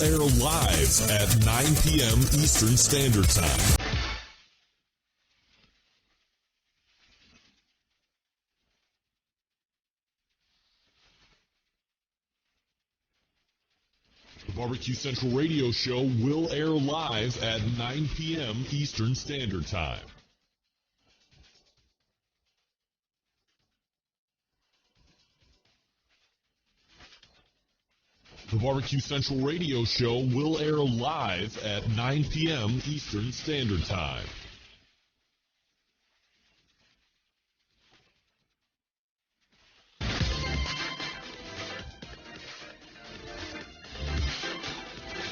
air live at 9 p.m. Eastern Standard Time. The Barbecue Central Radio Show will air live at 9 p.m. Eastern Standard Time. The Barbecue Central Radio Show will air live at 9 p.m. Eastern Standard Time.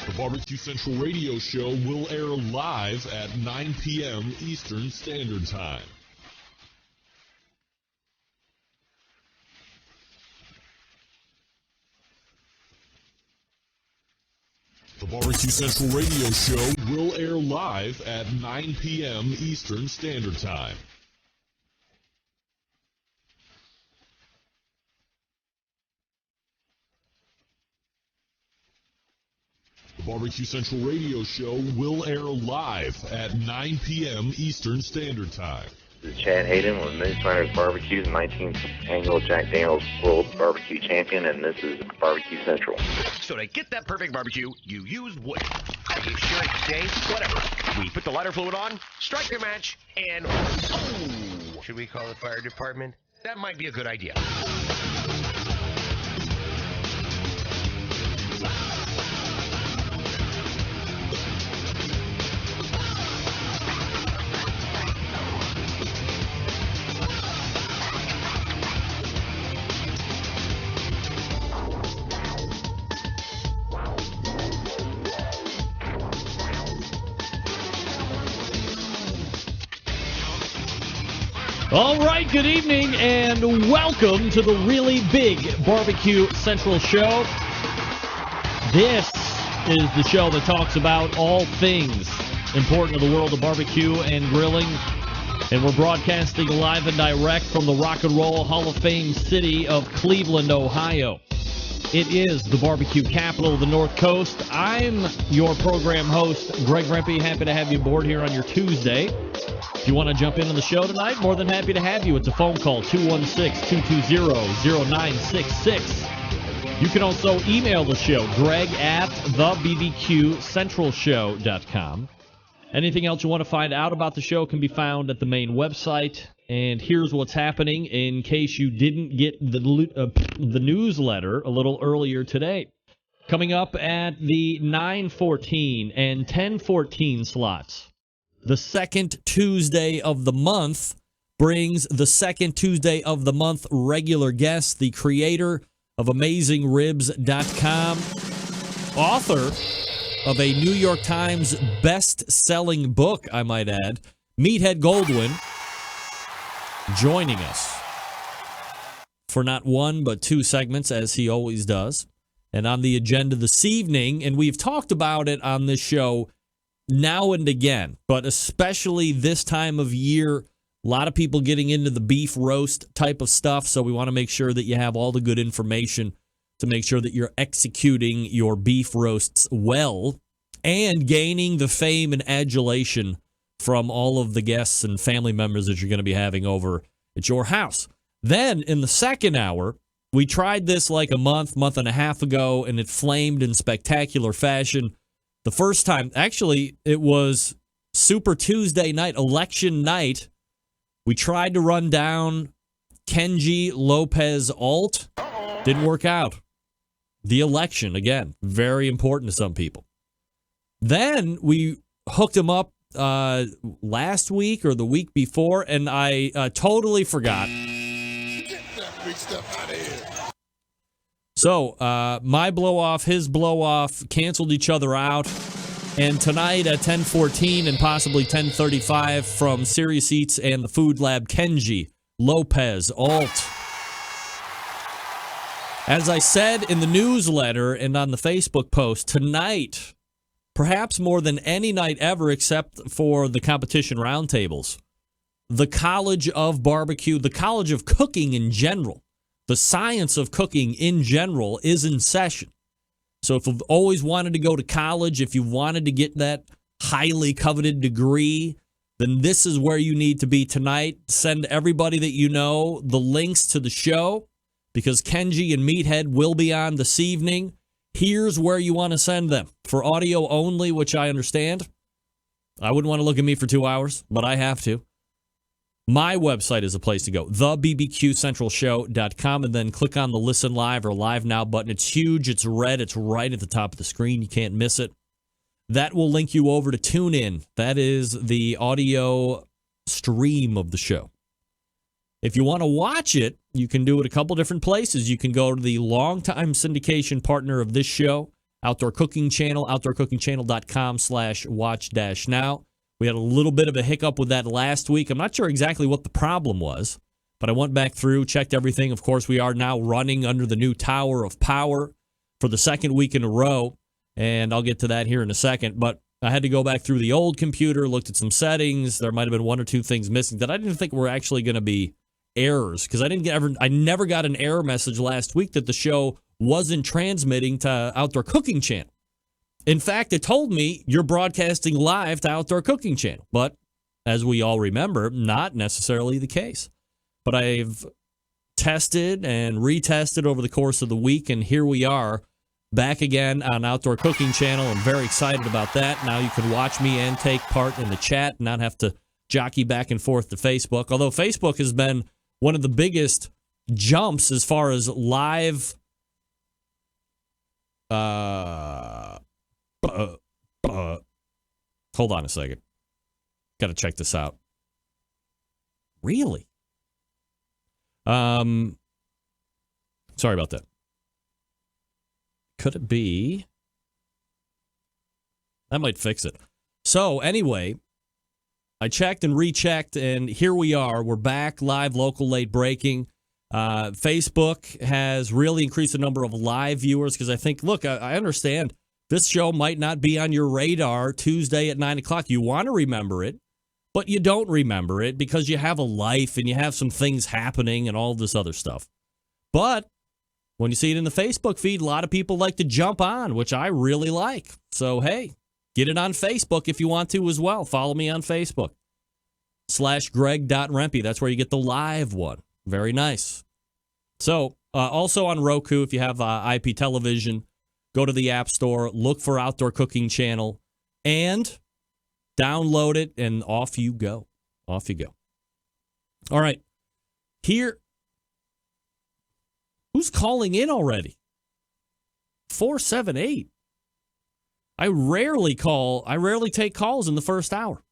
The Barbecue Central Radio Show will air live at 9 p.m. Eastern Standard Time. The Barbecue Central Radio Show will air live at 9 p.m. Eastern Standard Time. The Barbecue Central Radio Show will air live at 9 p.m. Eastern Standard Time. This is Chad Hayden with Moonshriners Barbecue's 19th annual Jack Daniel's World Barbecue Champion, and this is Barbecue Central. So to get that perfect barbecue, you use wood. Are you sure it stays? Whatever. We put the lighter fluid on, strike your match, and oh! Should we call the fire department? That might be a good idea. All right, good evening, and welcome to the really big Barbecue Central show. This is the show that talks about all things important to the world of barbecue and grilling, and we're broadcasting live and direct from the Rock and Roll Hall of Fame city of Cleveland, Ohio. It is the barbecue capital of the North Coast. I'm your program host, Greg Rempe. Happy to have you aboard here on your Tuesday. If you want to jump in on the show tonight, more than happy to have you. It's a phone call, 216-220-0966. You can also email the show, greg@thebbqcentralshow.com. Anything else you want to find out about the show can be found at the main website. And here's what's happening in case you didn't get the newsletter a little earlier today. Coming up at the 9:14 and 10:14 slots. The second Tuesday of the month brings the second Tuesday of the month regular guest, the creator of AmazingRibs.com, author of a New York Times best-selling book, I might add, Meathead Goldwyn, joining us for not one but two segments, as he always does. And on the agenda this evening, and we've talked about it on this show now and again, but especially this time of year, a lot of people getting into the beef roast type of stuff, so we want to make sure that you have all the good information to make sure that you're executing your beef roasts well and gaining the fame and adulation from all of the guests and family members that you're going to be having over at your house. Then, in the second hour, we tried this like a month and a half ago, and it flamed in spectacular fashion. The first time, actually, it was Super Tuesday night, election night. We tried to run down Kenji Lopez-Alt. Didn't work out. The election, again, very important to some people. Then we hooked him up last week or the week before, and I totally forgot. Get that big stuff out of here. So, my blow-off, his blow-off, canceled each other out. And tonight at 10:14 and possibly 10:35 from Serious Eats and the Food Lab, Kenji Lopez-Alt. As I said in the newsletter and on the Facebook post, tonight, perhaps more than any night ever except for the competition roundtables, the College of Barbecue, the College of Cooking in general, the science of cooking in general is in session. So if you've always wanted to go to college, if you wanted to get that highly coveted degree, then this is where you need to be tonight. Send everybody that you know the links to the show because Kenji and Meathead will be on this evening. Here's where you want to send them. For audio only, which I understand. I wouldn't want to look at me for 2 hours, but I have to. My website is a place to go, thebbqcentralshow.com, and then click on the Listen Live or Live Now button. It's huge. It's red. It's right at the top of the screen. You can't miss it. That will link you over to TuneIn. That is the audio stream of the show. If you want to watch it, you can do it a couple different places. You can go to the longtime syndication partner of this show, Outdoor Cooking Channel, outdoorcookingchannel.com/watch-now. We had a little bit of a hiccup with that last week. I'm not sure exactly what the problem was, but I went back through, checked everything. Of course, we are now running under the new Tower of Power for the second week in a row, and I'll get to that here in a second. But I had to go back through the old computer, looked at some settings. There might have been one or two things missing that I didn't think were actually going to be errors, because I never got an error message last week that the show wasn't transmitting to Outdoor Cooking Channel. In fact, it told me you're broadcasting live to Outdoor Cooking Channel, but as we all remember, not necessarily the case. But I've tested and retested over the course of the week, and here we are back again on Outdoor Cooking Channel. I'm very excited about that. Now you can watch me and take part in the chat and not have to jockey back and forth to Facebook, although Facebook has been one of the biggest jumps as far as live hold on a second. Got to check this out. Really? Sorry about that. Could it be? That might fix it. So anyway, I checked and rechecked, and here we are. We're back live, local, late breaking. Facebook has really increased the number of live viewers because I think, look, I understand this show might not be on your radar Tuesday at 9 o'clock. You want to remember it, but you don't remember it because you have a life and you have some things happening and all this other stuff. But when you see it in the Facebook feed, a lot of people like to jump on, which I really like. So, hey, get it on Facebook if you want to as well. Follow me on Facebook, /Greg.Rempe. That's where you get the live one. Very nice. So, also on Roku, if you have IP television, go to the App Store, look for Outdoor Cooking Channel, and download it, and off you go. Off you go. All right. Here. Who's calling in already? 478. I rarely take calls in the first hour.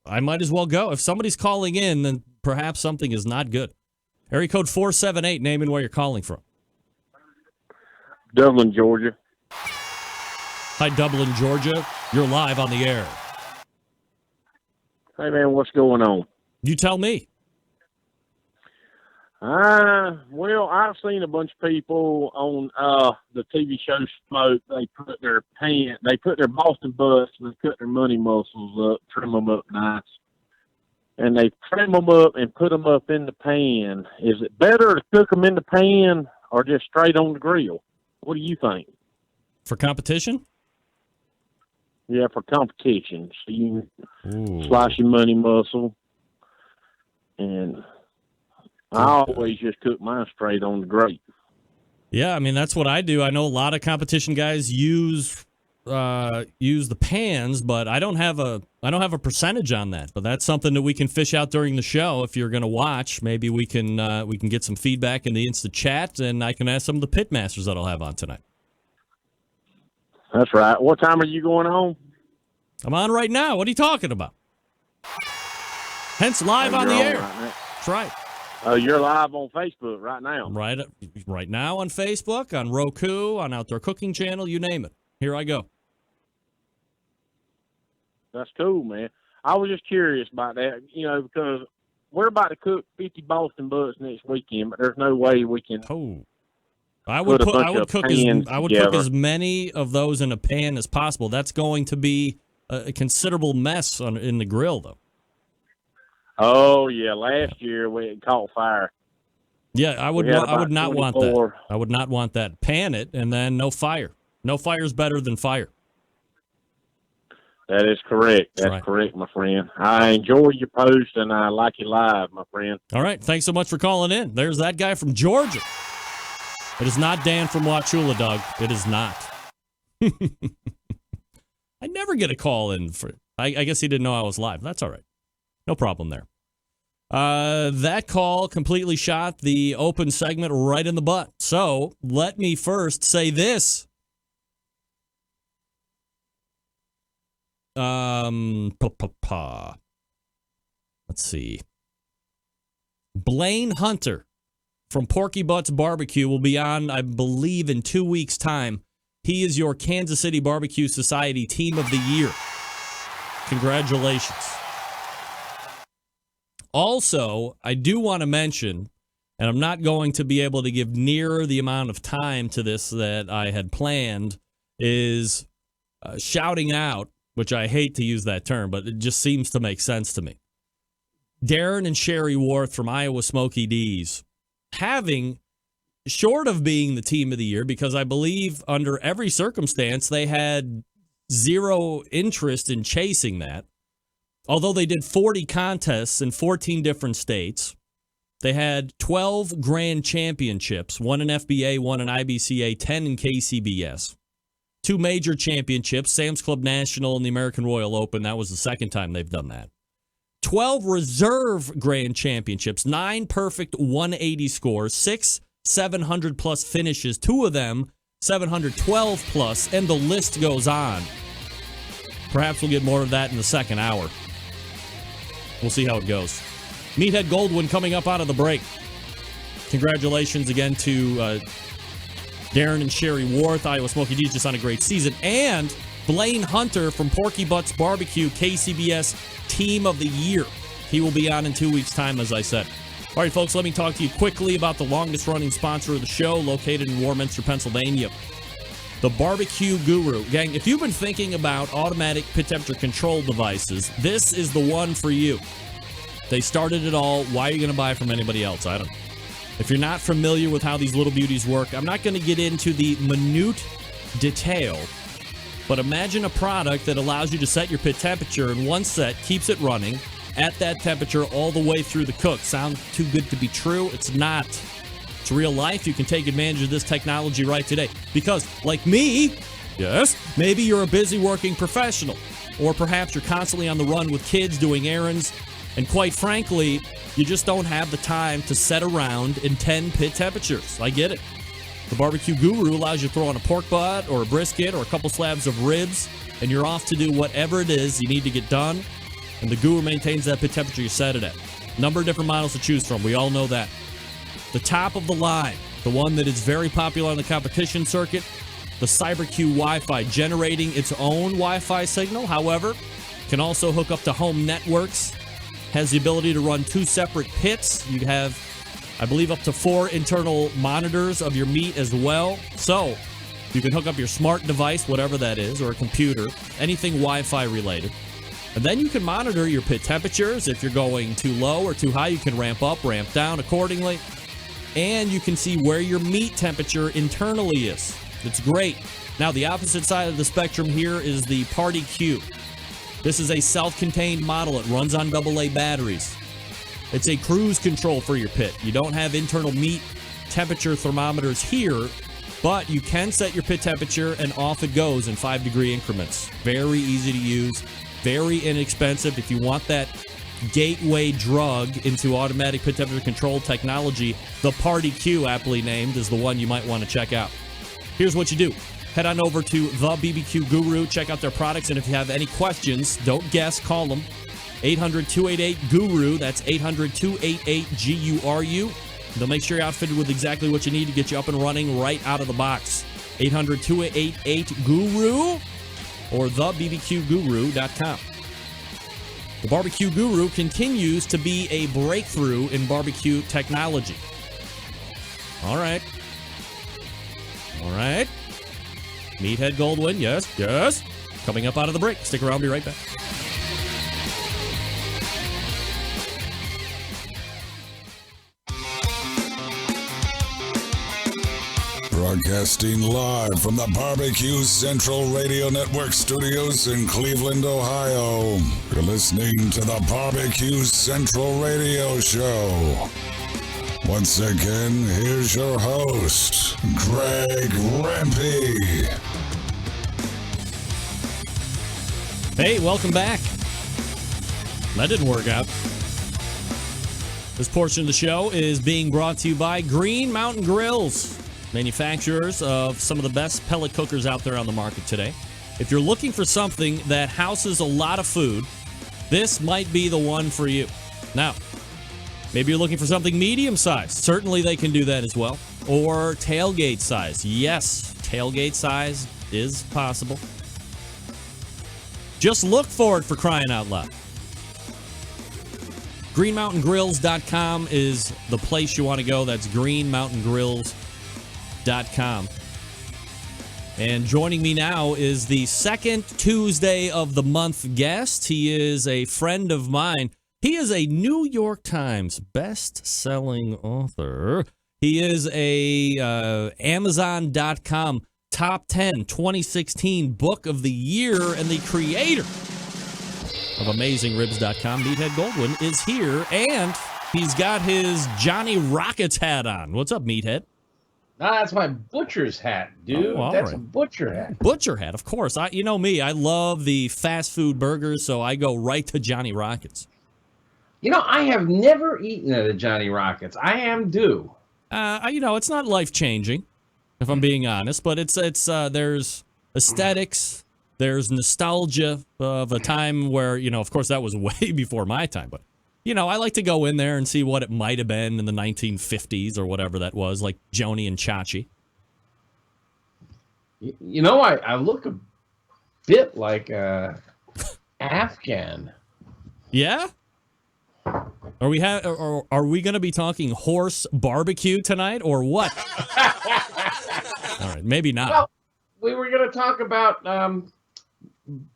I might as well go. If somebody's calling in, then perhaps something is not good. Area code 478, name and where you're calling from. Dublin, Georgia. Hi, Dublin, Georgia. You're live on the air. Hey, man, what's going on? You tell me. Well, I've seen a bunch of people on the TV show Smoke. They put their Boston butts and they cut their money muscles up, trim them up nice, and they trim them up and put them up in the pan. Is it better to cook them in the pan or just straight on the grill? What do you think? For competition? Yeah, for competition. So you slice your money muscle, and I always just cook mine straight on the grate. Yeah, I mean that's what I do. I know a lot of competition guys use the pans, but I don't have a percentage on that. But that's something that we can fish out during the show. If you're going to watch, maybe we can get some feedback in the Insta chat, and I can ask some of the pit masters that I'll have on tonight. That's right. What time are you going on? I'm on right now. What are you talking about? Hence live on the air. That's right. Oh, you're live on Facebook right now. Right now on Facebook, on Roku, on Outdoor Cooking Channel, you name it. Here I go. That's cool, man. I was just curious about that, because we're about to cook 50 Boston butts next weekend, but there's no way we can. Oh, I would cook as many of those in a pan as possible. That's going to be a considerable mess in the grill, though. Oh yeah, last year it caught fire. Yeah, I would not want that. I would not want that. Pan it and then no fire. No fire's better than fire. That is correct. That's right. correct, my friend. I enjoy your post, and I like you live, my friend. All right. Thanks so much for calling in. There's that guy from Georgia. It is not Dan from Wauchula, Doug. It is not. I never get a call in for. I guess he didn't know I was live. That's all right. No problem there. That call completely shot the open segment right in the butt. So let me first say this. Let's see. Blaine Hunter from Porky Butts Barbecue will be on, I believe, in 2 weeks' time. He is your Kansas City Barbecue Society Team of the Year. Congratulations. Also, I do want to mention, and I'm not going to be able to give near the amount of time to this that I had planned, is shouting out, which I hate to use that term, but it just seems to make sense to me. Darren and Sherry Worth from Iowa Smoky D's having, short of being the team of the year, because I believe under every circumstance they had zero interest in chasing that. Although they did 40 contests in 14 different states, they had 12 grand championships, one in FBA, one in IBCA, 10 in KCBS. 2 major championships, Sam's Club National and the American Royal Open. That was the second time they've done that. 12 reserve grand championships, 9 perfect 180 scores, 6 700-plus finishes, 2 of them 712-plus, and the list goes on. Perhaps we'll get more of that in the second hour. We'll see how it goes. Meathead Goldwyn coming up out of the break. Congratulations again to Darren and Sherry Worth. Iowa Smoky D's just on a great season. And Blaine Hunter from Porky Butts Barbecue, KCBS Team of the Year. He will be on in 2 weeks' time, as I said. All right, folks, let me talk to you quickly about the longest-running sponsor of the show, located in Warminster, Pennsylvania. The Barbecue Guru. Gang, if you've been thinking about automatic pit temperature control devices, this is the one for you. They started it all. Why are you going to buy from anybody else? I don't know. If you're not familiar with how these little beauties work, I'm not going to get into the minute detail, but imagine a product that allows you to set your pit temperature in one set, keeps it running at that temperature all the way through the cook. Sounds too good to be true? It's not. It's real life. You can take advantage of this technology right today. Because, like me, yes, maybe you're a busy working professional, or perhaps you're constantly on the run with kids doing errands, and quite frankly, you just don't have the time to set around in 10 pit temperatures. I get it. The Barbecue Guru allows you to throw on a pork butt or a brisket or a couple slabs of ribs, and you're off to do whatever it is you need to get done, and the Guru maintains that pit temperature you set it at. Number of different models to choose from. We all know that. The top of the line, the one that is very popular on the competition circuit, the CyberQ Wi-Fi, generating its own Wi-Fi signal. However, can also hook up to home networks, has the ability to run 2 separate pits. You have, I believe, up to 4 internal monitors of your meat as well. So you can hook up your smart device, whatever that is, or a computer, anything Wi-Fi related. And then you can monitor your pit temperatures. If you're going too low or too high, you can ramp up, ramp down accordingly. And you can see where your meat temperature internally is. It's great. Now, the opposite side of the spectrum here is the Party Q. This is a self-contained model. It runs on AA batteries. It's a cruise control for your pit. You don't have internal meat temperature thermometers here, but you can set your pit temperature and off it goes in 5-degree increments. Very easy to use, very inexpensive. If you want that gateway drug into automatic pit temperature control technology, the Party Q, aptly named, is the one you might want to check out. Here's what you do. Head on over to the BBQ Guru, check out their products, and if you have any questions, don't guess, call them. 800-288-GURU, that's 800-288-GURU. They'll make sure you're outfitted with exactly what you need to get you up and running right out of the box. 800-288-GURU or thebbqguru.com. The Barbecue Guru continues to be a breakthrough in barbecue technology. All right. Meathead Goldwyn, yes. Coming up out of the break. Stick around, be right back. Broadcasting live from the Barbecue Central Radio Network studios in Cleveland, Ohio. You're listening to the Barbecue Central Radio Show. Once again, here's your host, Greg Rempe. Hey, welcome back. That didn't work out. This portion of the show is being brought to you by Green Mountain Grills, manufacturers of some of the best pellet cookers out there on the market today. If you're looking for something that houses a lot of food, this might be the one for you. Now, maybe you're looking for something medium-sized. Certainly they can do that as well. Or tailgate size. Yes, tailgate size is possible. Just look for it, for crying out loud. GreenMountainGrills.com is the place you want to go. That's GreenMountainGrills.com. And joining me now is the second Tuesday of the month guest. He is a friend of mine. He is a New York Times best-selling author. He is a Amazon.com Top 10 2016 Book of the Year and the creator of AmazingRibs.com. Meathead Goldwyn is here, and he's got his Johnny Rockets hat on. What's up, Meathead? That's my butcher's hat, dude. Oh, that's right. a butcher hat. Butcher hat, of course. You know me. I love the fast food burgers, so I go right to Johnny Rockets. You know, I have never eaten at a Johnny Rockets. I am due. It's not life-changing, if I'm being honest, but it's there's aesthetics, there's nostalgia of a time where, of course that was way before my time, but, I like to go in there and see what it might have been in the 1950s or whatever that was, like Joni and Chachi. I look a bit like Afghan. Yeah? Are we going to be talking horse barbecue tonight or what? All right, maybe not. Well, we were going to talk about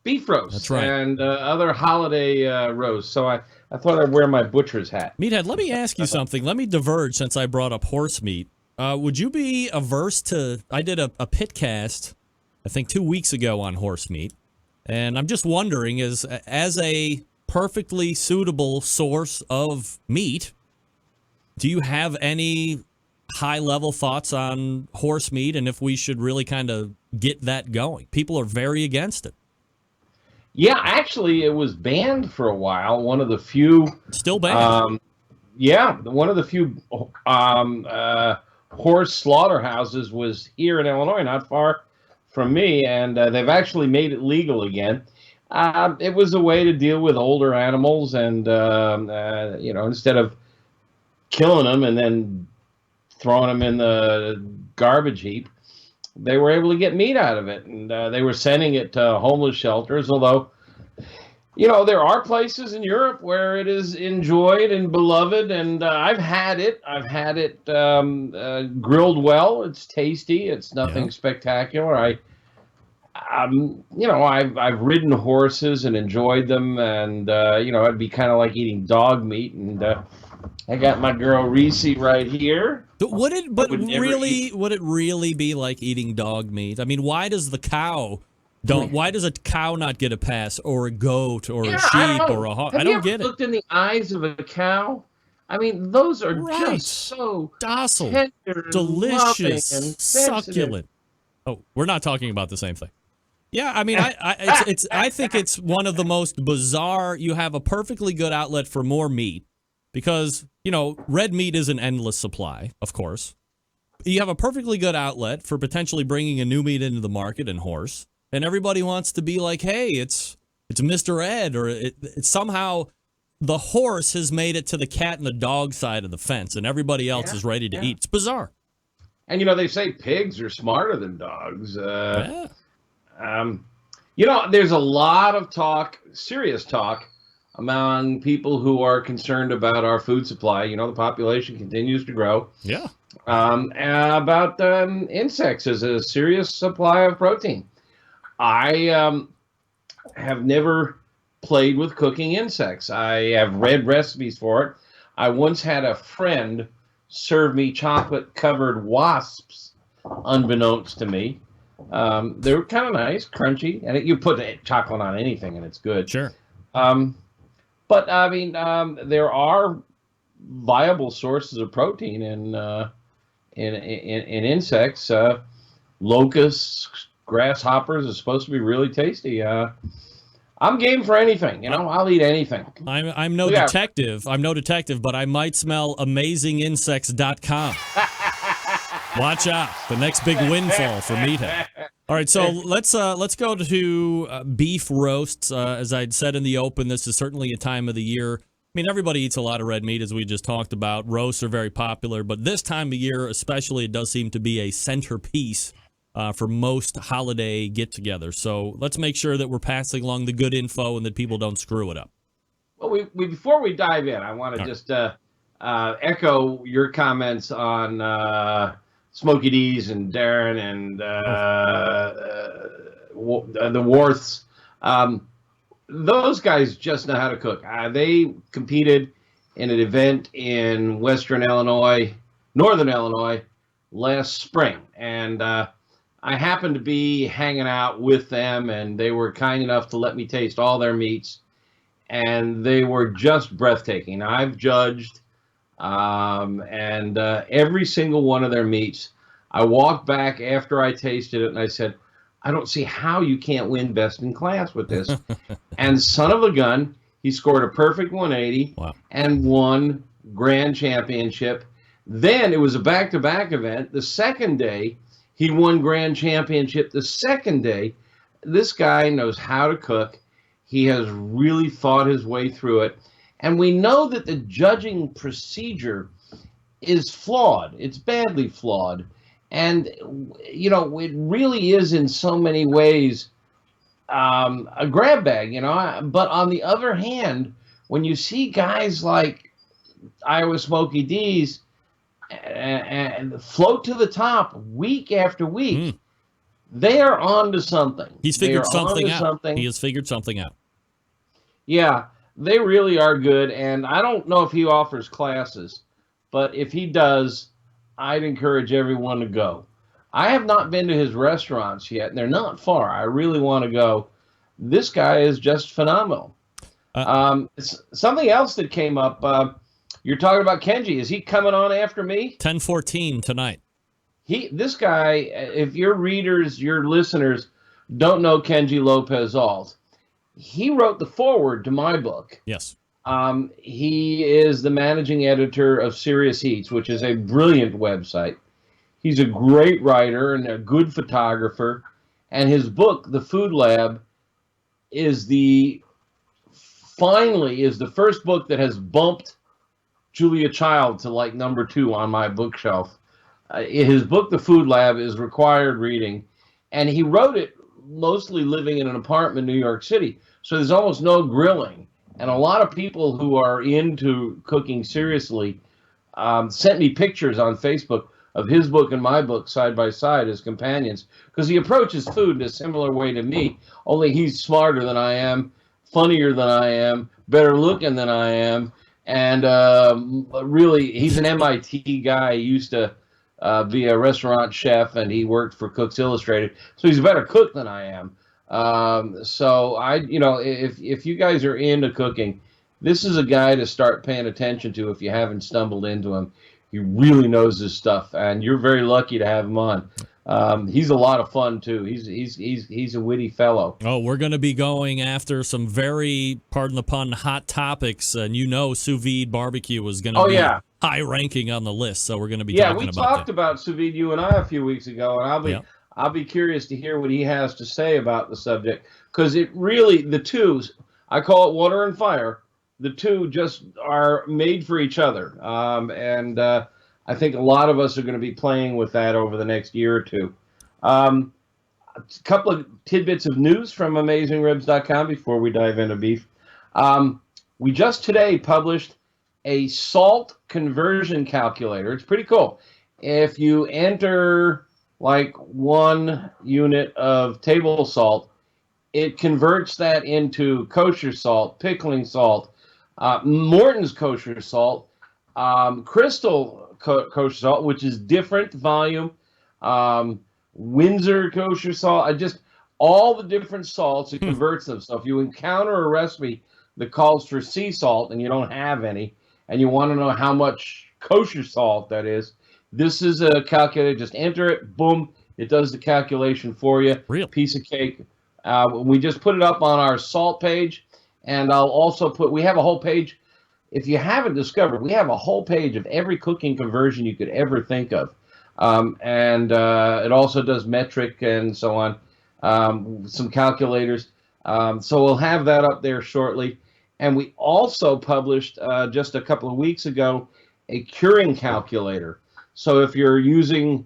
beef roast. That's right. And other holiday roasts. So I thought I'd wear my butcher's hat. Meathead, let me ask you something. Let me diverge since I brought up horse meat. Would you be averse to... I did a pitcast, I think 2 weeks ago on horse meat. And I'm just wondering, as a perfectly suitable source of meat, do you have any high-level thoughts on horse meat and if we should really kind of get that going? People are very against it. Yeah, actually, it was banned for a while. One of the few... Still banned? One of the few horse slaughterhouses was here in Illinois, not far from me, and they've actually made it legal again. It was a way to deal with older animals, and instead of killing them and then throwing them in the garbage heap, they were able to get meat out of it, and they were sending it to homeless shelters. Although, there are places in Europe where it is enjoyed and beloved, and I've had it. I've had it grilled well. It's tasty. It's nothing spectacular. I've ridden horses and enjoyed them, and it'd be kind of like eating dog meat. And I got my girl Reese right here. Would it really be like eating dog meat? I mean, why does a cow not get a pass, or a goat, or a sheep, or a hog? I don't get it. Looked in the eyes of a cow? I mean, those are right. just so docile, tender, delicious, and succulent. Oh, we're not talking about the same thing. Yeah, I mean, I think it's one of the most bizarre. You have a perfectly good outlet for more meat because, red meat is an endless supply, of course. You have a perfectly good outlet for potentially bringing a new meat into the market in horse, and everybody wants to be like, hey, it's Mr. Ed, or it's somehow the horse has made it to the cat and the dog side of the fence, and everybody else is ready to eat. It's bizarre. And, they say pigs are smarter than dogs. Yeah. There's a lot of talk, serious talk, among people who are concerned about our food supply. The population continues to grow. Yeah. About insects as a serious supply of protein. I have never played with cooking insects. I have read recipes for it. I once had a friend serve me chocolate-covered wasps unbeknownst to me. They were kind of nice, crunchy, and you put chocolate on anything and it's good. Sure. But I mean, there are viable sources of protein in insects. Locusts, grasshoppers is supposed to be really tasty. I'm game for anything. I'll eat anything. I'm no detective. I'm no detective, but I might smell AmazingInsects.com. Watch out! The next big windfall for Meathead. All right, so let's go to beef roasts. As I'd said in the open, this is certainly a time of the year. I mean, everybody eats a lot of red meat, as we just talked about. Roasts are very popular, but this time of year, especially, it does seem to be a centerpiece for most holiday get-togethers. So let's make sure that we're passing along the good info and that people don't screw it up. Well, before we dive in, I want to just echo your comments on Smokey D's and Darren and the Worths. Those guys just know how to cook. They competed in an event in Northern Illinois, last spring. And I happened to be hanging out with them, and they were kind enough to let me taste all their meats. And they were just breathtaking. I've judged, and every single one of their meats, I walked back after I tasted it, and I said, I don't see how you can't win best in class with this. And son of a gun, he scored a perfect 180 and won grand championship. Then it was a back-to-back event. The second day, he won grand championship. The second day, this guy knows how to cook. He has really thought his way through it. And we know that the judging procedure is flawed. It's badly flawed. And, it really is in so many ways a grab bag, But on the other hand, when you see guys like Iowa Smokey D's and float to the top week after week, they are on to something. He's figured something out. He has figured something out. Yeah, they really are good. And I don't know if he offers classes, but if he does, I'd encourage everyone to go. I have not been to his restaurants yet, and they're not far. I really want to go. This guy is just phenomenal. Something else that came up, you're talking about Kenji. Is he coming on after me? 10:14 tonight. This guy, if your readers, your listeners don't know Kenji Lopez-Alt, he wrote the foreword to my book. Yes. He is the managing editor of Serious Eats, which is a brilliant website. He's a great writer and a good photographer. And his book, The Food Lab, is the first book that has bumped Julia Child to like number 2 on my bookshelf. His book, The Food Lab, is required reading. And he wrote it mostly living in an apartment in New York City. So there's almost no grilling. And a lot of people who are into cooking seriously sent me pictures on Facebook of his book and my book side by side as companions, because he approaches food in a similar way to me, only he's smarter than I am, funnier than I am, better looking than I am, and really, he's an MIT guy. He used to be a restaurant chef, and he worked for Cooks Illustrated, so he's a better cook than I am. So if you guys are into cooking, this is a guy to start paying attention to if you haven't stumbled into him. He really knows his stuff, and you're very lucky to have him on. He's a lot of fun too. He's a witty fellow. Oh, we're going to be going after some very, pardon the pun, hot topics, and sous vide barbecue was going to be high ranking on the list. So we're going to be talking about that. Yeah, we talked about sous vide, you and I, a few weeks ago, and I'll be curious to hear what he has to say about the subject, because it really, the two, I call it water and fire. The two just are made for each other, and I think a lot of us are going to be playing with that over the next year or two. A couple of tidbits of news from AmazingRibs.com before we dive into beef. We just today published a salt conversion calculator. It's pretty cool. If you enter like 1 unit of table salt, it converts that into kosher salt, pickling salt, Morton's kosher salt, Crystal kosher salt, which is different volume, Windsor kosher salt, just all the different salts, it converts them. So if you encounter a recipe that calls for sea salt and you don't have any, and you want to know how much kosher salt that is, this is a calculator. Just enter it, boom, it does the calculation for you. Real piece of cake. We just put it up on our salt page, and I'll also we have a whole page. If you haven't discovered, we have a whole page of every cooking conversion you could ever think of. And it also does metric and so on, some calculators. So we'll have that up there shortly. And we also published just a couple of weeks ago a curing calculator. So if you're using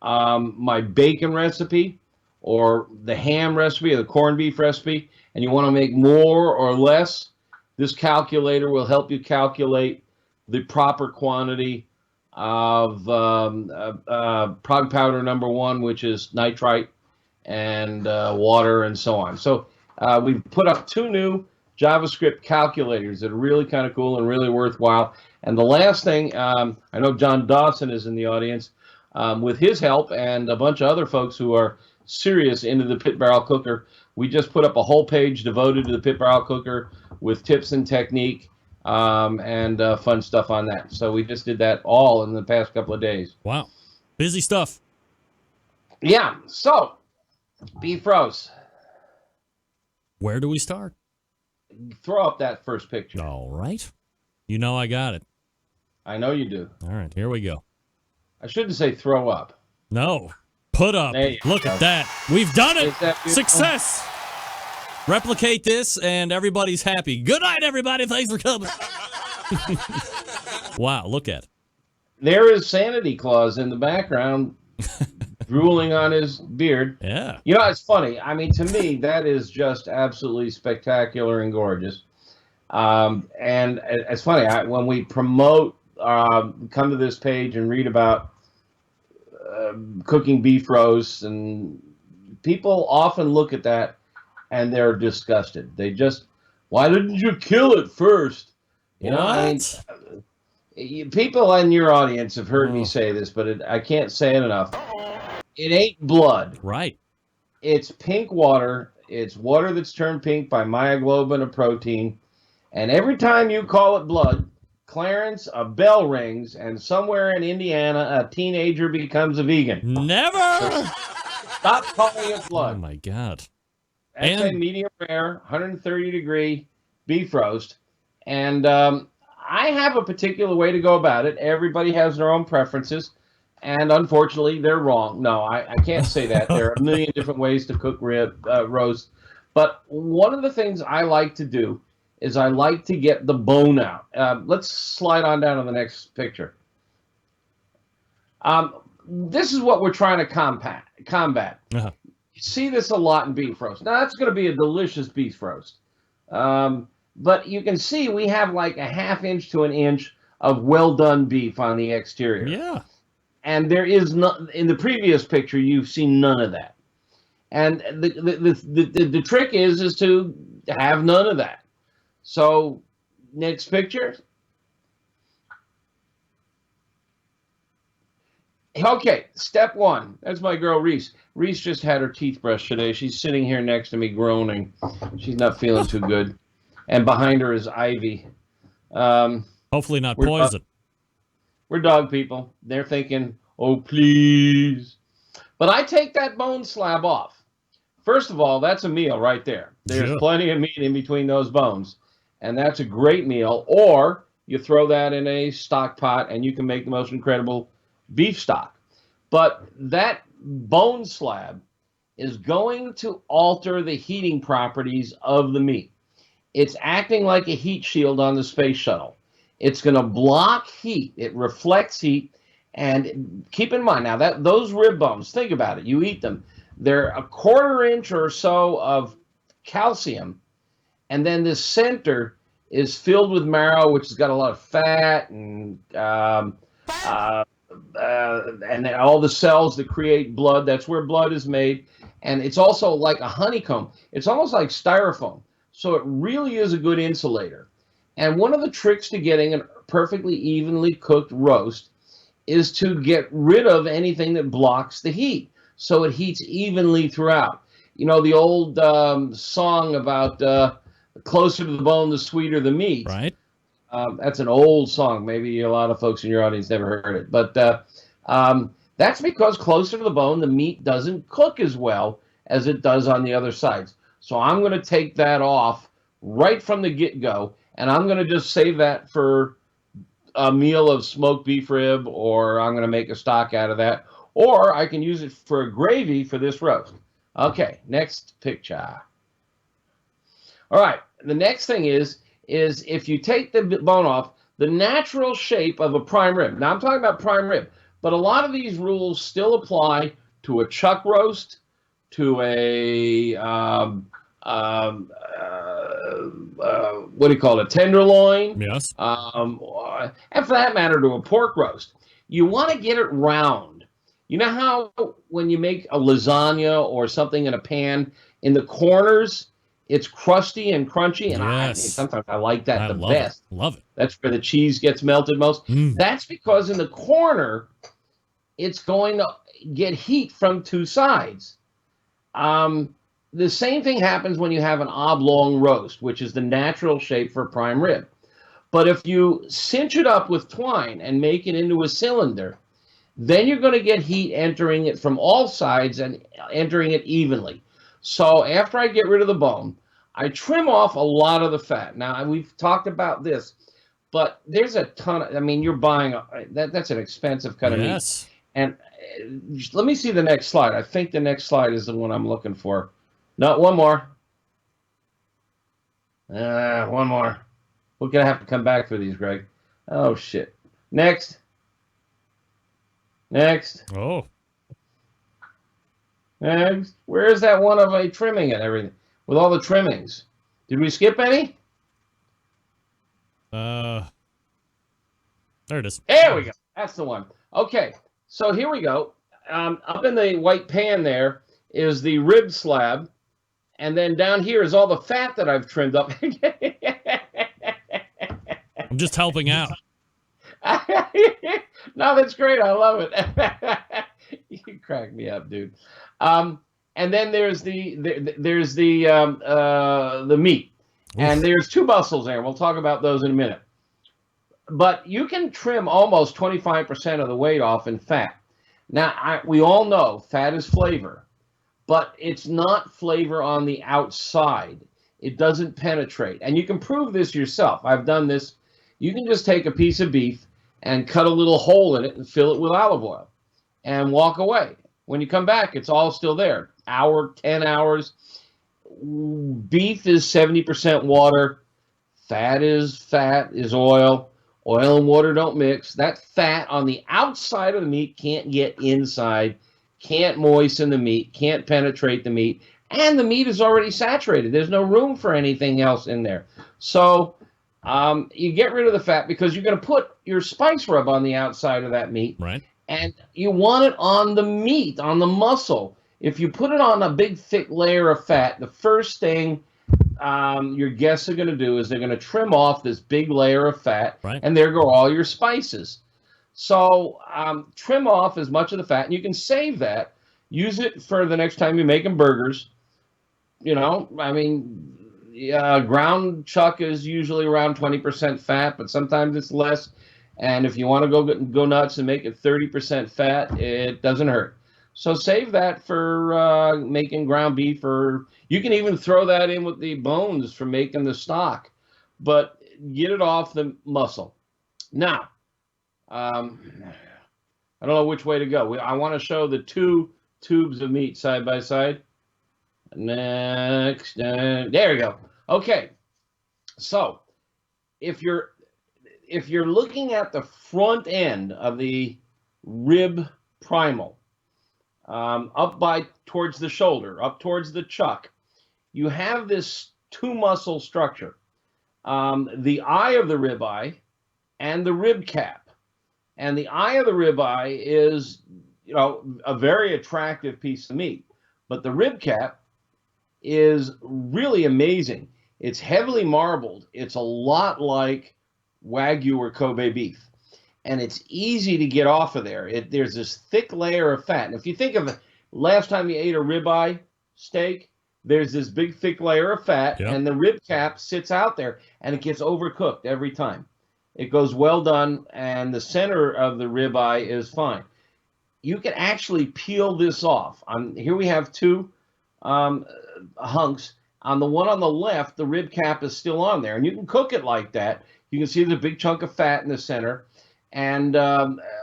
my bacon recipe or the ham recipe or the corned beef recipe, and you want to make more or less, this calculator will help you calculate the proper quantity of prog powder number 1, which is nitrite, and water, and so on. So we've put up 2 new JavaScript calculators that are really kind of cool and really worthwhile. And the last thing, I know John Dawson is in the audience. With his help and a bunch of other folks who are serious into the pit barrel cooker, we just put up a whole page devoted to the pit barrel cooker with tips and technique and fun stuff on that. So we just did that all in the past couple of days. Wow. Busy stuff. Yeah. So, beef roast. Where do we start? Throw up that first picture. All right. You know I got it. I know you do. All right, here we go. I shouldn't say throw up. No. Put up. Look at that. We've done it. Success. Replicate this, and everybody's happy. Good night, everybody. Thanks for coming. Wow, look at it. There is Sanity Claus in the background, drooling on his beard. Yeah. You know, it's funny. I mean, to me, that is just absolutely spectacular and gorgeous. And it's funny. When we promote, come to this page and read about cooking beef roasts, and people often look at that and they're disgusted. They just, why didn't you kill it first? You know, I mean, people in your audience have heard me say this, but I can't say it enough. It ain't blood. Right. It's pink water. It's water that's turned pink by myoglobin, a protein. And every time you call it blood, Clarence, a bell rings, and somewhere in Indiana, a teenager becomes a vegan. Never! So stop calling it blood. Oh, my God. That's a medium rare, 130 degree beef roast. And I have a particular way to go about it. Everybody has their own preferences. And unfortunately, they're wrong. No, I can't say that. There are a million different ways to cook roast. But one of the things I like to do is I like to get the bone out. Let's slide on down to the next picture. This is what we're trying to combat. Uh-huh. You see this a lot in beef roast. Now, that's going to be a delicious beef roast. But you can see we have like a ½ inch to an inch of well-done beef on the exterior. Yeah. And there is not, in the previous picture, you've seen none of that. And the trick is to have none of that. So, next picture. Okay, step 1. That's my girl, Reese. Reese just had her teeth brushed today. She's sitting here next to me groaning. She's not feeling too good. And behind her is Ivy. Hopefully not poison. We're dog people. They're thinking, oh, please. But I take that bone slab off. First of all, that's a meal right there. There's plenty of meat in between those bones. And that's a great meal. Or you throw that in a stock pot and you can make the most incredible beef stock. But that bone slab is going to alter the heating properties of the meat. It's acting like a heat shield on the space shuttle. It's going to block heat. It reflects heat. And keep in mind now that those rib bones, think about it. You eat them. They're a quarter inch or so of calcium. And then the center is filled with marrow, which has got a lot of fat and all the cells that create blood. That's where blood is made. And it's also like a honeycomb. It's almost like styrofoam. So it really is a good insulator. And one of the tricks to getting a perfectly evenly cooked roast is to get rid of anything that blocks the heat, so it heats evenly throughout. You know, the old song about closer to the bone, the sweeter the meat. Right. That's an old song. Maybe a lot of folks in your audience never heard it. But that's because closer to the bone, the meat doesn't cook as well as it does on the other sides. So I'm going to take that off right from the get-go, and I'm going to just save that for a meal of smoked beef rib, or I'm going to make a stock out of that, or I can use it for a gravy for this roast. Okay, next picture. All right, the next thing is if you take the bone off, the natural shape of a prime rib. Now, I'm talking about prime rib, but a lot of these rules still apply to a chuck roast, to a, what do you call it, a tenderloin? Yes. And for that matter, to a pork roast. You want to get it round. You know how when you make a lasagna or something in a pan, in the corners, it's crusty and crunchy, and Yes. sometimes I like that the love best. It. Love it. That's where the cheese gets melted most. That's because in the corner, it's going to get heat from two sides. The same thing happens when you have an oblong roast, which is the natural shape for prime rib. But if you cinch it up with twine and make it into a cylinder, then you're going to get heat entering it from all sides and entering it evenly. So after I get rid of the bone, I trim off a lot of the fat. Now, we've talked about this, but there's a ton of, I mean, you're buying, that's an expensive cut of meat. And let me see the next slide. I think the next slide is the one I'm looking for. No, one more. One more. We're going to have to come back for these, Greg. Oh, shit. Next. Next. Oh. Next. Where's that one of a trimming and everything? With all the trimmings. Did we skip any? There it is. There we go. That's the one. Okay. So here we go. Up in the white pan there is the rib slab. And then down here is all the fat that I've trimmed up. I'm just helping out. No, that's great. I love it. You crack me up, dude. And then there's the meat. And there's two muscles there. We'll talk about those in a minute. But you can trim almost 25% of the weight off in fat. Now, we all know fat is flavor, but it's not flavor on the outside. It doesn't penetrate. And you can prove this yourself. I've done this. You can just take a piece of beef and cut a little hole in it and fill it with olive oil and walk away. When you come back, it's all still there. Hour, 10 hours. Beef is 70% water. Fat is oil. Oil and water don't mix. That fat on the outside of the meat can't get inside, can't moisten the meat, can't penetrate the meat, and the meat is already saturated. There's no room for anything else in there. So you get rid of the fat because you're going to put your spice rub on the outside of that meat. Right. And you want it on the meat, on the muscle. If you put it on a big, thick layer of fat, the first thing your guests are going to do is they're going to trim off this big layer of fat, and there go all your spices. So trim off as much of the fat, and you can save that. Use it for the next time you're making burgers. You know, I mean, ground chuck is usually around 20% fat, but sometimes it's less. And if you want to go nuts and make it 30% fat, it doesn't hurt. So save that for making ground beef, or you can even throw that in with the bones for making the stock. But get it off the muscle. Now, I don't know which way to go. I want to show the two tubes of meat side by side. Next, there we go. Okay, so if you're looking at the front end of the rib primal, up towards the shoulder, up towards the chuck, you have this two muscle structure, the eye of the ribeye and the rib cap. And the eye of the ribeye is, you know, a very attractive piece of meat, but the rib cap is really amazing. It's heavily marbled. It's a lot like Wagyu or Kobe beef. and it's easy to get off of there. There's this thick layer of fat. And if you think of last time you ate a ribeye steak, there's this big thick layer of fat, and the rib cap sits out there, and it gets overcooked every time. It goes well done, and the center of the ribeye is fine. You can actually peel this off. Here we have two hunks. On the one on the left, the rib cap is still on there, and you can cook it like that. You can see the big chunk of fat in the center, and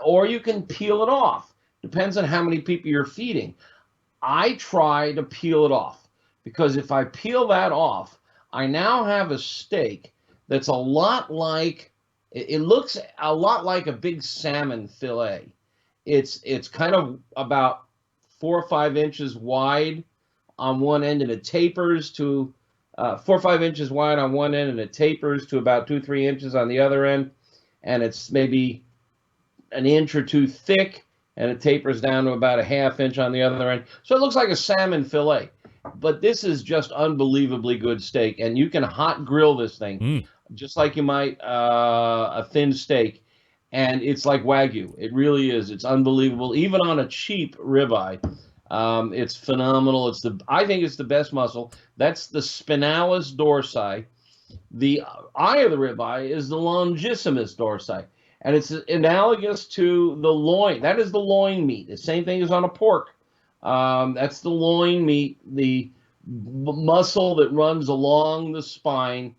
or you can peel it off. Depends on how many people you're feeding. I try to peel it off, because if I peel that off, I now have a steak that's a lot like, it looks a lot like a big salmon fillet. It's kind of about 4 or 5 inches wide on one end, and it tapers to 4 or 5 inches wide on one end, and it tapers to about 2 or 3 inches on the other end, and it's maybe an inch or two thick, and it tapers down to about a ½ inch on the other end. So it looks like a salmon fillet. But this is just unbelievably good steak, and you can hot grill this thing just like you might a thin steak, and it's like Wagyu. It really is. It's unbelievable. Even on a cheap ribeye, it's phenomenal. I think it's the best muscle. That's the spinalis dorsi. The eye of the ribeye is the longissimus dorsi, and it's analogous to the loin. That is the loin meat. The same thing as on a pork. That's the loin meat, the muscle that runs along the spine,